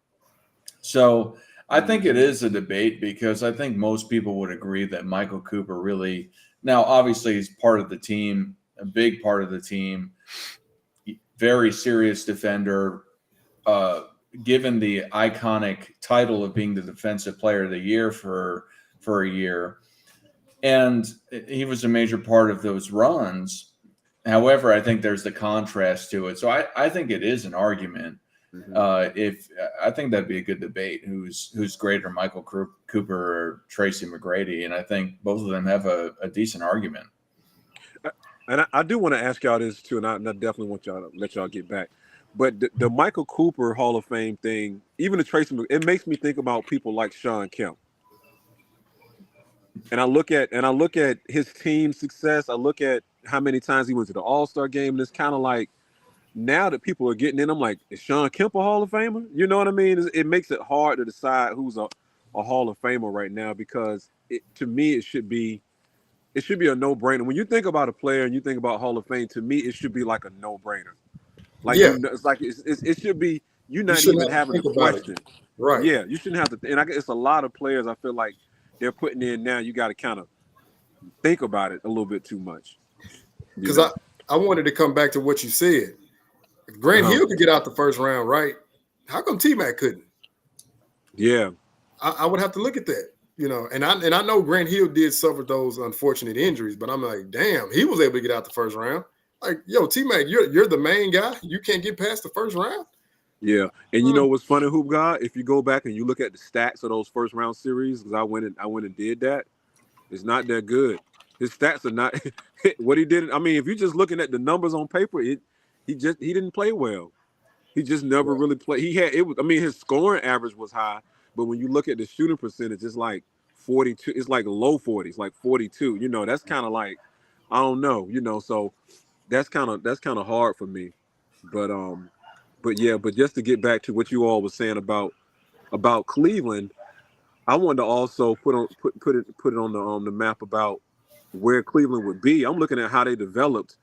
Speaker 12: So I think it is a debate because I think most people would agree that Michael Cooper really – now, obviously, he's part of the team, a big part of the team, very serious defender, given the iconic title of being the Defensive Player of the Year for a year. And he was a major part of those runs. However, I think there's the contrast to it. So I think it is an argument. If I think that'd be a good debate, who's greater, Michael Cooper or Tracy McGrady, and I think both of them have a decent argument.
Speaker 6: And I do want to ask y'all this too, and I definitely want y'all to let y'all get back. But the Michael Cooper Hall of Fame thing, even the Tracy, it makes me think about people like Shawn Kemp. And I look at his team's success. I look at how many times he went to the All-Star game, and it's kind of like, now that people are getting in, I'm like, is Shawn Kemp a Hall of Famer? You know what I mean? It makes it hard to decide who's a Hall of Famer right now because to me, it should be a no-brainer. When you think about a player and you think about Hall of Fame, to me, it should be like a no-brainer. Like, yeah. It's like it should be, you're not even having to question.
Speaker 2: Right.
Speaker 6: Yeah, you shouldn't have to. And it's a lot of players I feel like they're putting in now. You got to kind of think about it a little bit too much.
Speaker 2: Because I wanted to come back to what you said. If Grant Hill could get out the first round, right? How come T-Mac couldn't?
Speaker 6: Yeah.
Speaker 2: I would have to look at that, and I know Grant Hill did suffer those unfortunate injuries, but I'm like, damn, he was able to get out the first round. Like, yo, T-Mac, you're the main guy. You can't get past the first round.
Speaker 6: Yeah. And you know what's funny, Hoop God? If you go back and you look at the stats of those first round series, because I went and did that, it's not that good. His stats are not what he did. I mean, if you're just looking at the numbers on paper, he didn't play well. He just never really played. His scoring average was high, but when you look at the shooting percentage, it's like 42. It's like low 40s, like 42. That's kind of like, I don't know. So that's kind of hard for me. But just to get back to what you all was saying about Cleveland, I wanted to also put it on the map about where Cleveland would be. I'm looking at how they developed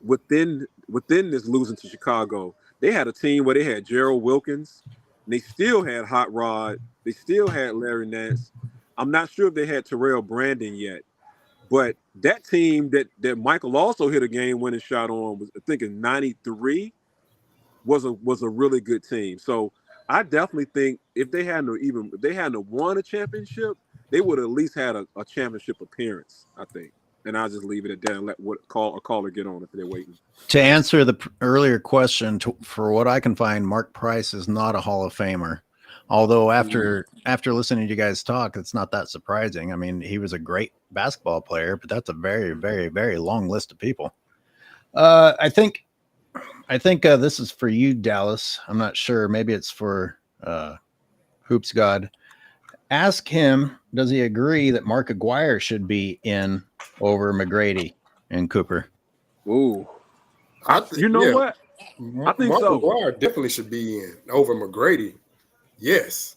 Speaker 6: within this losing to Chicago. They had a team where they had Gerald Wilkins, and they still had Hot Rod, they still had Larry Nance. I'm not sure if they had Terrell Brandon yet, but that team that Michael also hit a game-winning shot on was, I think, in '93, was a really good team. So I definitely think if they hadn't won a championship, they would have at least had a championship appearance, I think. And I'll just leave it at that and let a caller get on if they're waiting.
Speaker 1: To answer the earlier question, for what I can find, Mark Price is not a Hall of Famer. Although after listening to you guys talk, it's not that surprising. I mean, he was a great basketball player, but that's a very, very, very long list of people. I think this is for you, Dallas. I'm not sure. Maybe it's for Hoops God. Ask him, does he agree that Mark Aguirre should be in over McGrady and Cooper?
Speaker 6: Ooh.
Speaker 2: What?
Speaker 6: I think
Speaker 2: Mark
Speaker 6: so.
Speaker 2: Aguirre definitely should be in over McGrady. Yes.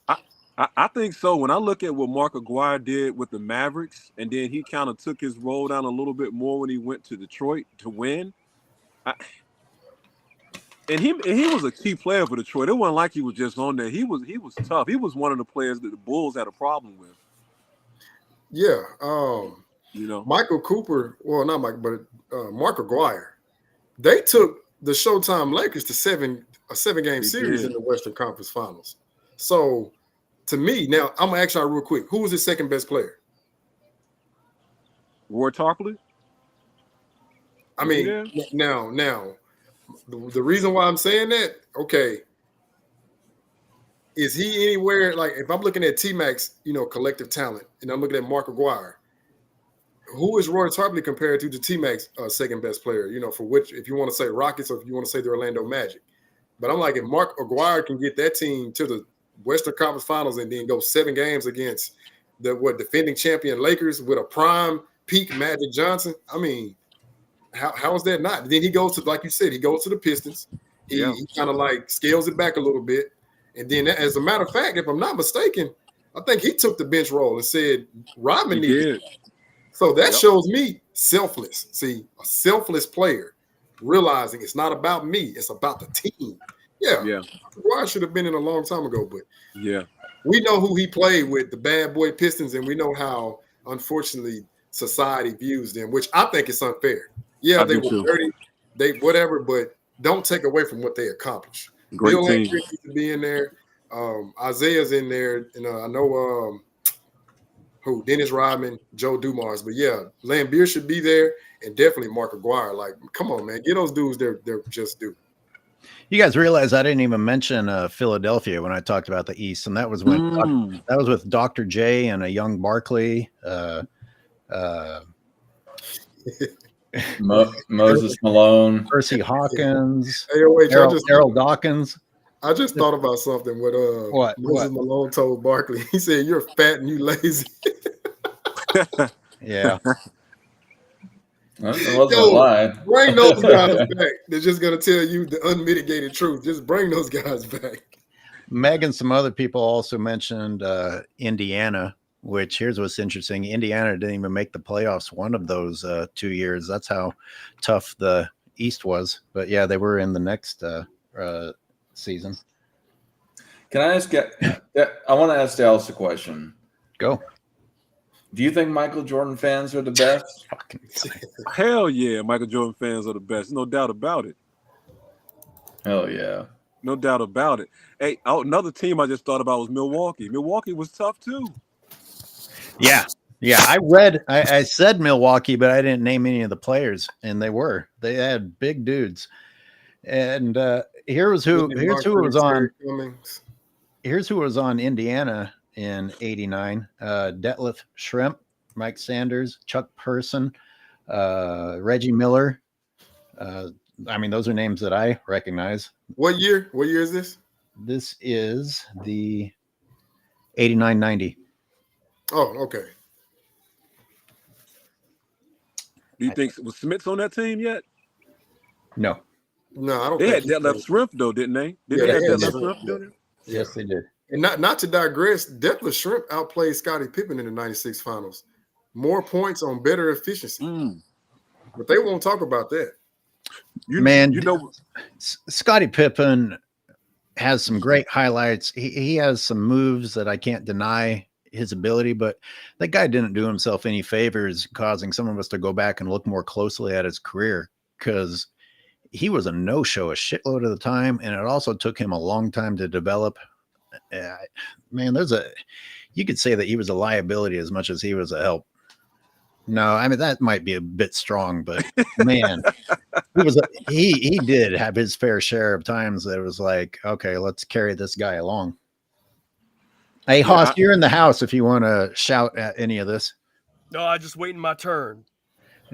Speaker 6: I think so. When I look at what Mark Aguirre did with the Mavericks, and then he kind of took his role down a little bit more when he went to Detroit to win. And he was a key player for Detroit. It wasn't like he was just on there. He was tough. He was one of the players that the Bulls had a problem with.
Speaker 2: Yeah.
Speaker 6: Michael
Speaker 2: Cooper, well, not Mike, but Mark Aguirre. They took the Showtime Lakers to a seven-game series in the Western Conference Finals. So, to me, now I'm gonna ask y'all real quick: who was his second best player?
Speaker 6: Roy Tarpley.
Speaker 2: I mean, now, the reason why I'm saying that, okay, is he anywhere? Like, if I'm looking at T-Mac's, collective talent, and I'm looking at Mark Aguirre, who is Roy Tarpley compared to the T-Mac's second best player? For which, if you want to say Rockets or if you want to say the Orlando Magic. But I'm like, if Mark Aguirre can get that team to the Western Conference Finals and then go 7 games against the defending champion Lakers with a prime peak Magic Johnson, I mean, how is that not? Then he goes to, like you said, he goes to the Pistons. He kind of like scales it back a little bit. And then, as a matter of fact, if I'm not mistaken, I think he took the bench role and said Rodman needed it. So that shows me selfless. See, a selfless player realizing it's not about me, it's about the team. Yeah. Aguirre should have been in a long time ago, but we know who he played with, the bad boy Pistons, and we know how, unfortunately, society views them, which I think is unfair. Yeah, they were dirty, they whatever, but don't take away from what they accomplished.
Speaker 6: Great
Speaker 2: Bill
Speaker 6: team.
Speaker 2: Lambier needs to be in there. Isaiah's in there, and I know Dennis Rodman, Joe Dumars, but Lambier should be there, and definitely Mark Aguirre. Like, come on, man, get those dudes they're just due.
Speaker 1: You guys realize I didn't even mention Philadelphia when I talked about the East, and that was when that was with Dr. J and a young Barkley.
Speaker 12: Moses Malone,
Speaker 1: Percy Hawkins,
Speaker 2: Hey, wait,
Speaker 1: Errol Dawkins.
Speaker 2: I just thought about something with Moses Malone told Barkley. He said, "You're fat and you lazy."
Speaker 1: Yeah.
Speaker 12: That wasn't a lie.
Speaker 2: Bring those guys back. They're just gonna tell you the unmitigated truth. Just bring those guys back.
Speaker 1: Meg and some other people also mentioned Indiana, which here's what's interesting. Indiana didn't even make the playoffs one of those 2 years. That's how tough the East was. But yeah, they were in the next season.
Speaker 12: Can I ask? I want to ask Dallas a question.
Speaker 1: Go.
Speaker 12: Do you think Michael Jordan fans are the best?
Speaker 6: Hell yeah, Michael Jordan fans are the best. No doubt about it.
Speaker 12: Hell yeah.
Speaker 6: No doubt about it. Hey, another team I just thought about was Milwaukee. Milwaukee was tough too.
Speaker 1: Yeah. I said Milwaukee, but I didn't name any of the players, and they had big dudes. And here's who was on Indiana in '89. Detlef Schrempf, Mike Sanders, Chuck Person, Reggie Miller. I mean, those are names that I recognize.
Speaker 2: What year is this?
Speaker 1: This is the 89-90.
Speaker 2: Oh, okay.
Speaker 6: Do you think was Smiths on that team yet?
Speaker 1: No,
Speaker 2: I don't.
Speaker 6: They had
Speaker 2: think
Speaker 6: Detlef Schrempf though, didn't they?
Speaker 2: They
Speaker 6: They have
Speaker 2: had
Speaker 6: Detlef
Speaker 2: Schrempf,
Speaker 6: Schrempf doing it?
Speaker 1: Yes, they did.
Speaker 2: And not to digress, Detlef Schrempf outplayed Scottie Pippen in the '96 finals. more points on better efficiency.
Speaker 6: Mm.
Speaker 2: But they won't talk about that.
Speaker 1: Man,
Speaker 6: you know,
Speaker 1: Scottie Pippen has some great highlights. He has some moves that I can't deny his ability, but that guy didn't do himself any favors causing some of us to go back and look more closely at his career, because he was a no-show a shitload of the time, and it also took him a long time to develop. Man, you could say that he was a liability as much as he was a help. No, I mean, that might be a bit strong, but man, he did have his fair share of times that it was like, okay, let's carry this guy along. Hey, Hoss, you're in the house if you want to shout at any of this.
Speaker 10: No, I just waiting my turn.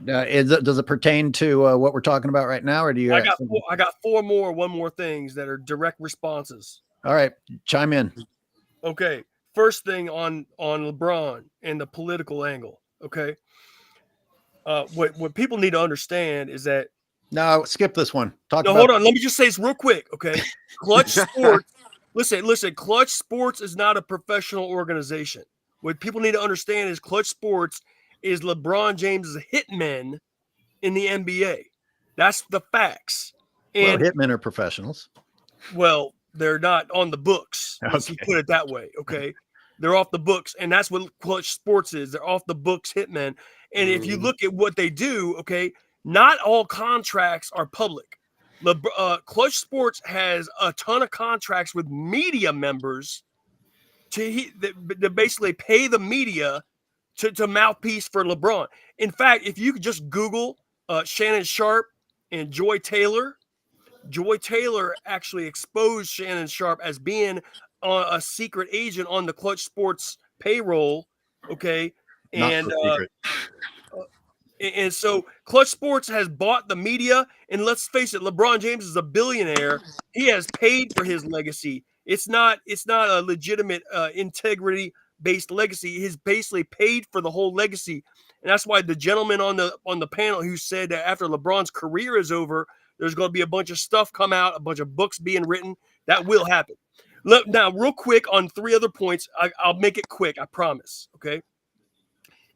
Speaker 1: Does it pertain to what we're talking about right now, or do you?
Speaker 10: I got one more things that are direct responses.
Speaker 1: All right, chime in.
Speaker 10: Okay, first thing on LeBron and the political angle. Okay, what people need to understand is that.
Speaker 1: No, skip this one.
Speaker 10: Hold on. Let me just say this real quick. Okay, Clutch Sports. Listen. Clutch Sports is not a professional organization. What people need to understand is Clutch Sports is LeBron James's hitmen in the NBA. That's the facts. And
Speaker 1: hitmen are professionals.
Speaker 10: Well, they're not on the books. Let's put it that way. Okay. They're off the books. And that's what Clutch Sports is. They're off the books hitmen. And if you look at what they do, okay, not all contracts are public. Clutch Sports has a ton of contracts with media members to basically pay the media to mouthpiece for LeBron. In fact, if you could just Google Shannon Sharpe and Joy Taylor actually exposed Shannon Sharpe as being a secret agent on the Clutch Sports payroll. Okay. And and so Clutch Sports has bought the media, and let's face it, LeBron James is a billionaire. He has paid for his legacy. It's not a legitimate integrity-based legacy. He's basically paid for the whole legacy. And that's why the gentleman on the panel who said that after LeBron's career is over, there's going to be a bunch of stuff come out, a bunch of books being written. That will happen. Now, real quick on 3 other points. I'll make it quick, I promise. Okay.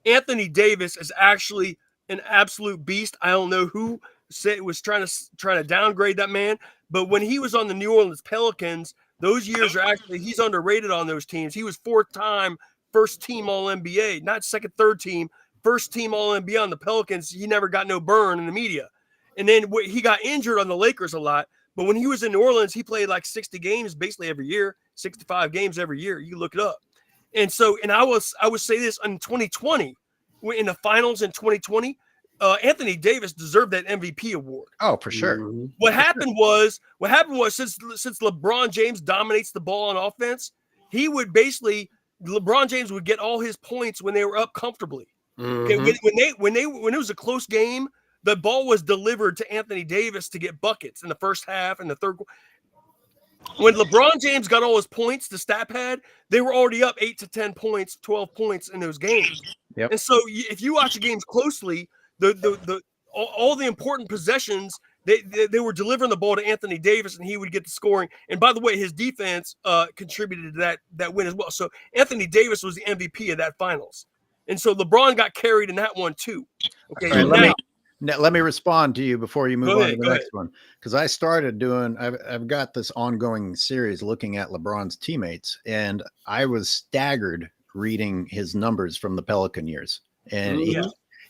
Speaker 10: Anthony Davis is actually an absolute beast. I don't know who said it was trying to downgrade that man, but when he was on the New Orleans Pelicans, those years are actually, he's underrated on those teams. He was 4-time first team All-NBA, not second, third team, first team All-NBA on the Pelicans. He never got no burn in the media. And then he got injured on the Lakers a lot, but when he was in New Orleans, he played like 60 games basically every year, 65 games every year. You look it up. And so, and I would say this in 2020, in the finals in 2020, Anthony Davis deserved that MVP award.
Speaker 1: Oh, for sure.
Speaker 2: Mm-hmm.
Speaker 10: What happened was since LeBron James dominates the ball on offense, LeBron James would get all his points when they were up comfortably.
Speaker 2: Mm-hmm.
Speaker 10: Okay, when it was a close game, the ball was delivered to Anthony Davis to get buckets in the first half and the third. When LeBron James got all his points, the stat pad, they were already up 8 to 10 points, 12 points in those games.
Speaker 1: Yep.
Speaker 10: And so if you watch the games closely, all the important possessions, they were delivering the ball to Anthony Davis, and he would get the scoring. And by the way, his defense contributed to that win as well. So Anthony Davis was the MVP of that finals, and so LeBron got carried in that one too. Okay,
Speaker 1: right, let me respond to you before you move on to the next one, because I started doing. I've got this ongoing series looking at LeBron's teammates, and I was staggered reading his numbers from the Pelican years, and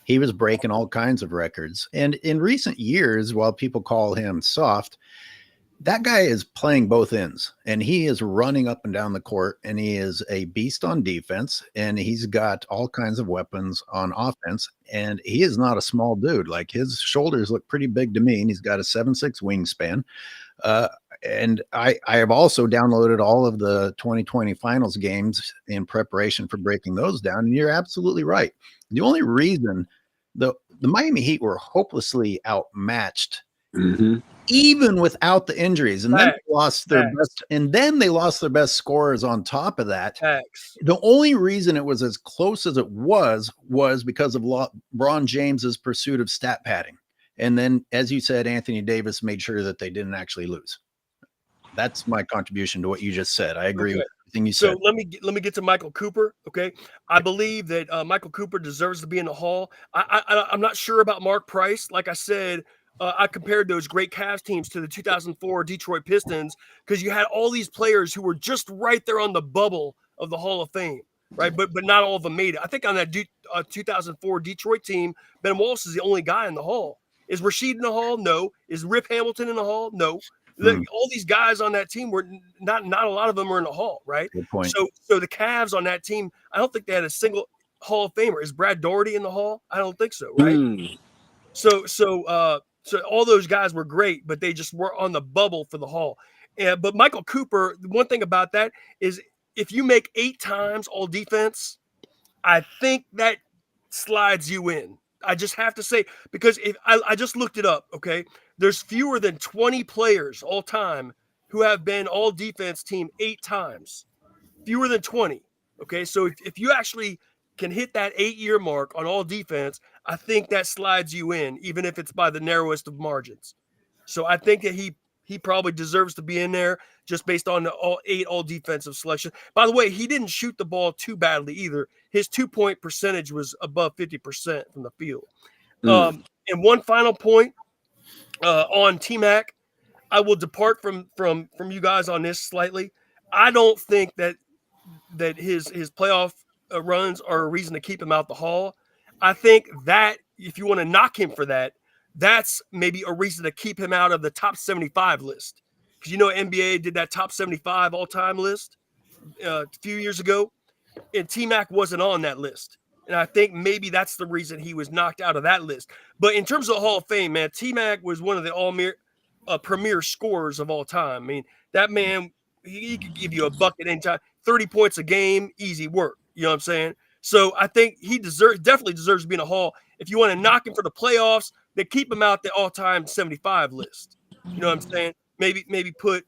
Speaker 1: he was breaking all kinds of records. And in recent years, while people call him soft, that guy is playing both ends, and he is running up and down the court, and he is a beast on defense, and he's got all kinds of weapons on offense, and he is not a small dude. Like, his shoulders look pretty big to me, and he's got a 7'6" wingspan. And I have also downloaded all of the 2020 finals games in preparation for breaking those down. And you're absolutely right. The only reason the Miami Heat were hopelessly outmatched, even without the injuries, and then they lost their best, and then they lost their best scorers on top of that. The only reason it was as close as it was because of LeBron James's pursuit of stat padding. And then, as you said, Anthony Davis made sure that they didn't actually lose. That's my contribution to what you just said. I agree with everything you
Speaker 10: So
Speaker 1: said.
Speaker 10: let me get to Michael Cooper. Okay, I believe that Michael Cooper deserves to be in the Hall. I'm not sure about Mark Price. Like I said, I compared those great Cavs teams to the 2004 Detroit Pistons because you had all these players who were just right there on the bubble of the Hall of Fame, right? But not all of them made it. I think on that 2004 Detroit team, Ben Wallace is the only guy in the Hall. Is Rasheed in the Hall? No. Is Rip Hamilton in the Hall? No. All these guys on that team were not a lot of them were in the Hall, right?
Speaker 1: Good point.
Speaker 10: So the Cavs on that team, I don't think they had a single Hall of Famer. Is Brad Daugherty in the Hall? I don't think so, right? So all those guys were great, but they just were on the bubble for the Hall. But Michael Cooper, one thing about that is if you make 8 times all defense, I think that slides you in. I just have to say, because if I just looked it up, okay, there's fewer than 20 players all time who have been all defense team 8 times, fewer than 20. Okay, so if you actually can hit that 8-year mark on all defense, I think that slides you in, even if it's by the narrowest of margins. So I think that he probably deserves to be in there just based on the all 8 all defensive selection. By the way, he didn't shoot the ball too badly either. His 2-point percentage was above 50% from the field. And one final point on T-Mac, I will depart from you guys on this slightly. I don't think that his playoff runs are a reason to keep him out the Hall. I think that if you want to knock him for that, that's maybe a reason to keep him out of the top 75 list. Because NBA did that top 75 all-time list a few years ago, and T-Mac wasn't on that list. And I think maybe that's the reason he was knocked out of that list. But in terms of the Hall of Fame, man, T-Mac was one of the premier scorers of all time. I mean, that man, he could give you a bucket anytime, 30 points a game, easy work. You know what I'm saying? So I think he definitely deserves to be in a Hall. If you want to knock him for the playoffs, then keep him out the all-time 75 list. You know what I'm saying? Maybe put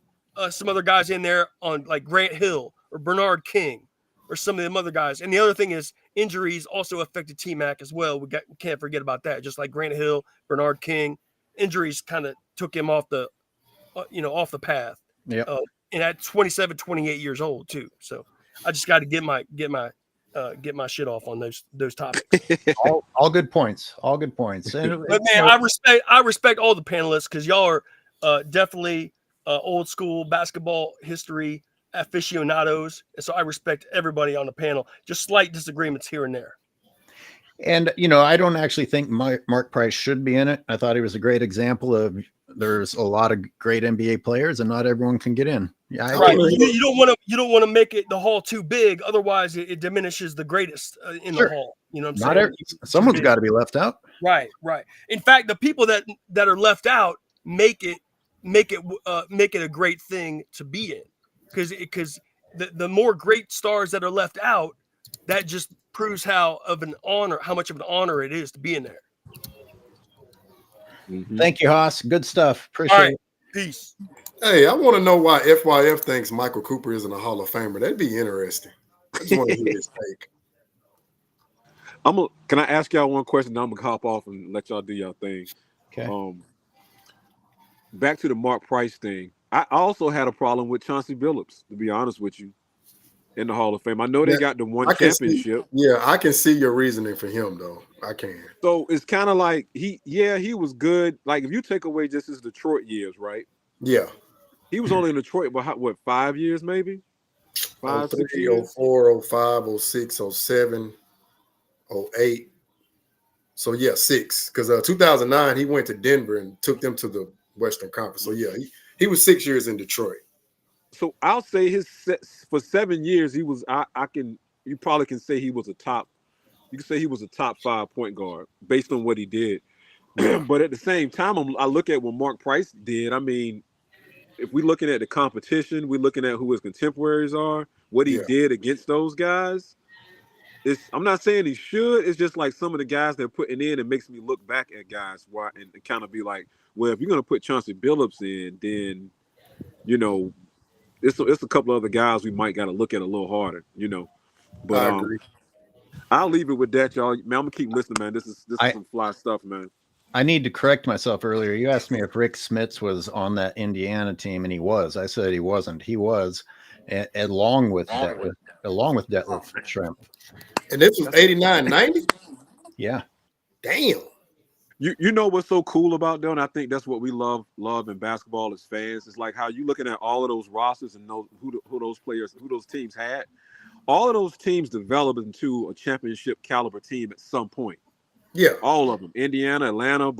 Speaker 10: some other guys in there on like Grant Hill or Bernard King or some of them other guys. And the other thing is injuries also affected T-Mac as well. We can't forget about that. Just like Grant Hill, Bernard King, injuries kind of took him off the off the path.
Speaker 1: Yeah.
Speaker 10: And at 27, 28 years old too. So I just got to get my shit off on those topics.
Speaker 1: all good points. All good points. And,
Speaker 10: but man, I respect all the panelists because y'all are definitely old school basketball history aficionados, and so I respect everybody on the panel. Just slight disagreements here and there.
Speaker 1: And I don't actually think Mark Price should be in it. I thought he was a great example of there's a lot of great NBA players, and not everyone can get in. Yeah,
Speaker 10: right. You don't want to make it the Hall too big, otherwise it diminishes the greatest in the Hall. You know what I'm saying?
Speaker 1: Someone's got to be left out.
Speaker 10: Right. In fact, the people that are left out make it a great thing to be in, because the more great stars that are left out, that just proves how much of an honor it is to be in there.
Speaker 1: Thank you, Haas. Good stuff. Appreciate it.
Speaker 10: Peace.
Speaker 2: Hey, I want to know why FYF thinks Michael Cooper isn't a Hall of Famer. That'd be interesting. I just want to hear his take.
Speaker 6: Can I ask y'all one question? I'm gonna hop off and let y'all do y'all thing.
Speaker 1: Okay.
Speaker 6: Back to the Mark Price thing. I also had a problem with Chauncey Billups, to be honest with you, in the Hall of Fame. I know they got the one championship.
Speaker 2: I can see your reasoning for him, though. I can.
Speaker 6: So it's kind of like he was good. Like if you take away just his Detroit years, right?
Speaker 2: Yeah.
Speaker 6: He was only in Detroit, but what, 5 years maybe? 5, 6 years?
Speaker 2: 04, 05, 06, 07, 08. So, yeah, 6. Because 2009, he went to Denver and took them to the Western Conference. So, yeah, he was 6 years in Detroit.
Speaker 6: So, I'll say for 7 years, he was you probably can say he was you can say he was a top 5 point guard based on what he did. But at the same time, I look at what Mark Price did. I mean, if we're looking at the competition, we're looking at who his contemporaries are, what he did against those guys. I'm not saying he should. It's just like some of the guys they're putting in, it makes me look back at guys and kind of be like, well, if you're going to put Chauncey Billups in, then, it's a couple other guys we might got to look at a little harder, But
Speaker 2: I agree.
Speaker 6: I'll leave it with that, y'all. Man, I'm going to keep listening, man. This is some fly stuff, man.
Speaker 1: I need to correct myself earlier. You asked me if Rick Smits was on that Indiana team, and he was. I said he wasn't. He was. along with Detlef Schrempf.
Speaker 2: And this was 89, 90?
Speaker 1: Yeah.
Speaker 2: Damn.
Speaker 6: You know what's so cool about that? And I think that's what we love in basketball as fans. It's like how you looking at all of those rosters and know who those players, who those teams had. All of those teams developed into a championship caliber team at some point.
Speaker 2: Yeah.
Speaker 6: All of them. Indiana, Atlanta,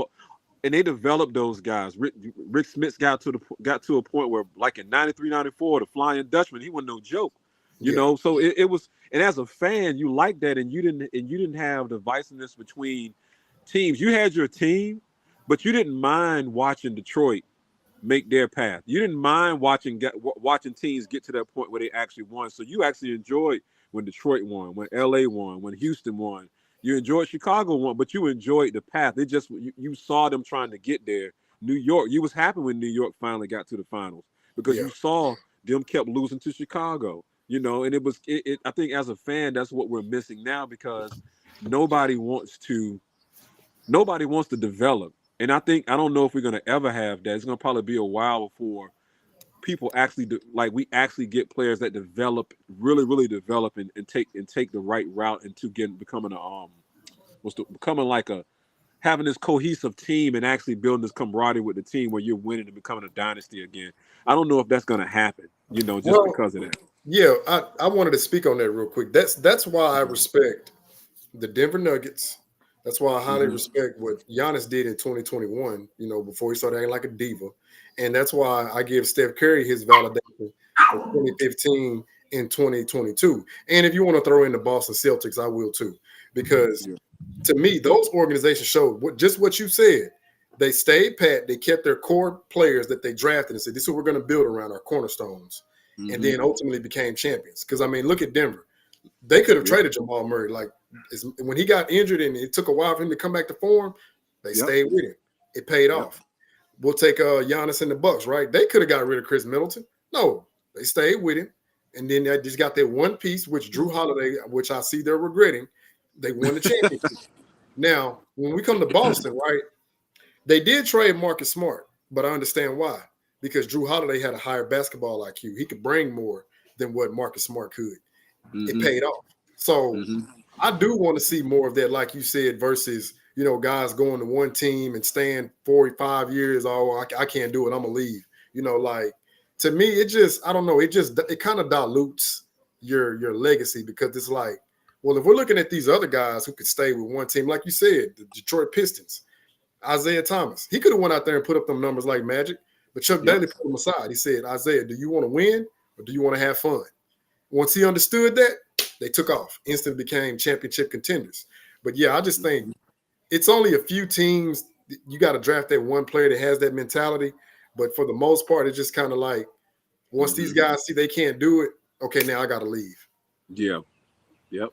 Speaker 6: and they developed those guys. Rick Smith got to a point where, like in 93, 94, the Flying Dutchman, he wasn't no joke. You know, so it was, and as a fan, you liked that, and you didn't have the divisiveness between teams. You had your team, but you didn't mind watching Detroit make their path. You didn't mind watching teams get to that point where they actually won. So you actually enjoyed when Detroit won, when LA won, when Houston won. You enjoyed Chicago won, but you enjoyed the path. It just you saw them trying to get there. New York, you was happy when New York finally got to the finals because you saw them kept losing to Chicago. You know, and I think as a fan, that's what we're missing now because nobody wants to develop. And I don't know if we're going to ever have that. It's going to probably be a while before people actually we actually get players that develop, really develop and take the right route into becoming having this cohesive team and actually building this camaraderie with the team where you're winning and becoming a dynasty again. I don't know if that's going to happen, because of that.
Speaker 2: Yeah, I wanted to speak on that real quick. That's why I respect the Denver Nuggets. That's why I highly respect what Giannis did in 2021, before he started acting like a diva. And that's why I give Steph Curry his validation for 2015 and 2022. And if you want to throw in the Boston Celtics, I will too. Because to me, those organizations showed just what you said. They stayed pat. They kept their core players that they drafted and said, this is what we're going to build around, our cornerstones. And then ultimately became champions. Because, look at Denver. They could have traded Jamal Murray. When he got injured and it took a while for him to come back to form, they stayed with him. It paid off. We'll take Giannis and the Bucks, right? They could have got rid of Chris Middleton. No, they stayed with him. And then they just got that one piece, which Drew Holiday, which I see they're regretting. They won the championship. Now, when we come to Boston, right, they did trade Marcus Smart, but I understand why. Because Drew Holiday had a higher basketball IQ. He could bring more than what Marcus Smart could. It paid off. So I do want to see more of that, like you said, versus, guys going to one team and staying 4 or 5 years. Oh, I can't do it. I'm going to leave. To me, I don't know. It kind of dilutes your legacy because it's like, well, if we're looking at these other guys who could stay with one team, like you said, the Detroit Pistons, Isaiah Thomas, he could have went out there and put up them numbers like Magic. But Chuck Daly put him aside. He said, Isaiah, do you want to win or do you want to have fun? Once he understood that, they took off. Instantly became championship contenders. But, I just think it's only a few teams. You got to draft that one player that has that mentality. But for the most part, it's just kind of like once these guys see they can't do it, okay, now I got to leave.
Speaker 6: Yeah. Yep.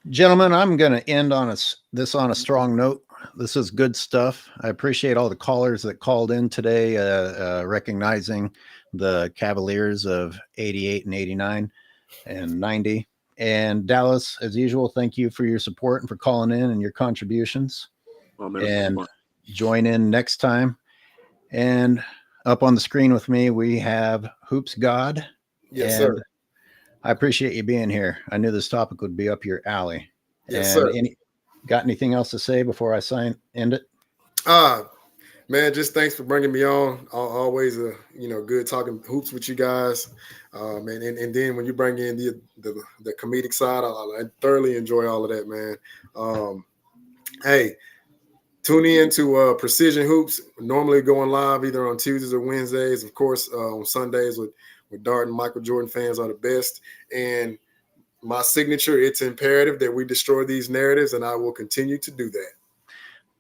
Speaker 1: Gentlemen, I'm going to end on a strong note. This is good stuff. I appreciate all the callers that called in today, recognizing the Cavaliers of 88 and 89 and 90. And Dallas, as usual, thank you for your support and for calling in and your contributions.
Speaker 6: Oh, man,
Speaker 1: and join in next time. And up on the screen with me, we have Hoops God.
Speaker 2: Yes, sir.
Speaker 1: I appreciate you being here. I knew this topic would be up your alley.
Speaker 2: Yes,
Speaker 1: and
Speaker 2: sir.
Speaker 1: Got anything else to say before I end it?
Speaker 2: Man, just thanks for bringing me on. Always good talking hoops with you guys. And then when you bring in the comedic side, I thoroughly enjoy all of that, man. Hey, tune in to Precision Hoops. Normally going live either on Tuesdays or Wednesdays. Of course, on Sundays with Dart and Michael Jordan fans are the best. And my signature, it's imperative that we destroy these narratives, and I will continue to do that.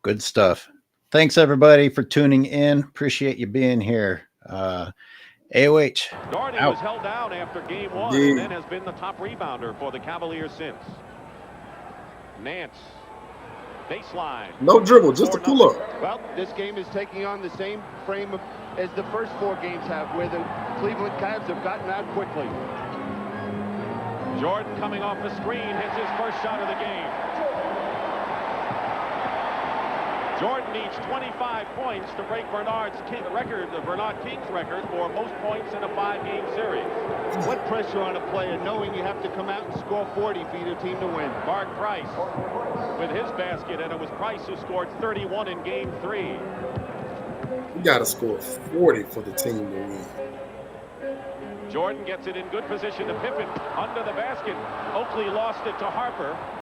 Speaker 1: Good stuff. Thanks, everybody, for tuning in. Appreciate you being here. AOH.
Speaker 4: Doherty was held down after game one and then has been the top rebounder for the Cavaliers since. Nance. Baseline.
Speaker 2: No dribble, just a pull-up.
Speaker 5: Well, this game is taking on the same frame as the first 4 games have, where the Cleveland Cavs have gotten out quickly.
Speaker 4: Jordan coming off the screen, hits his first shot of the game. Jordan needs 25 points to break Bernard King's record for most points in a 5-game series.
Speaker 5: What pressure on a player knowing you have to come out and score 40 for your team to win?
Speaker 4: Mark Price with his basket, and it was Price who scored 31 in Game 3.
Speaker 2: You got to score 40 for the team to win.
Speaker 4: Jordan gets it in good position to Pippen under the basket. Oakley lost it to Harper.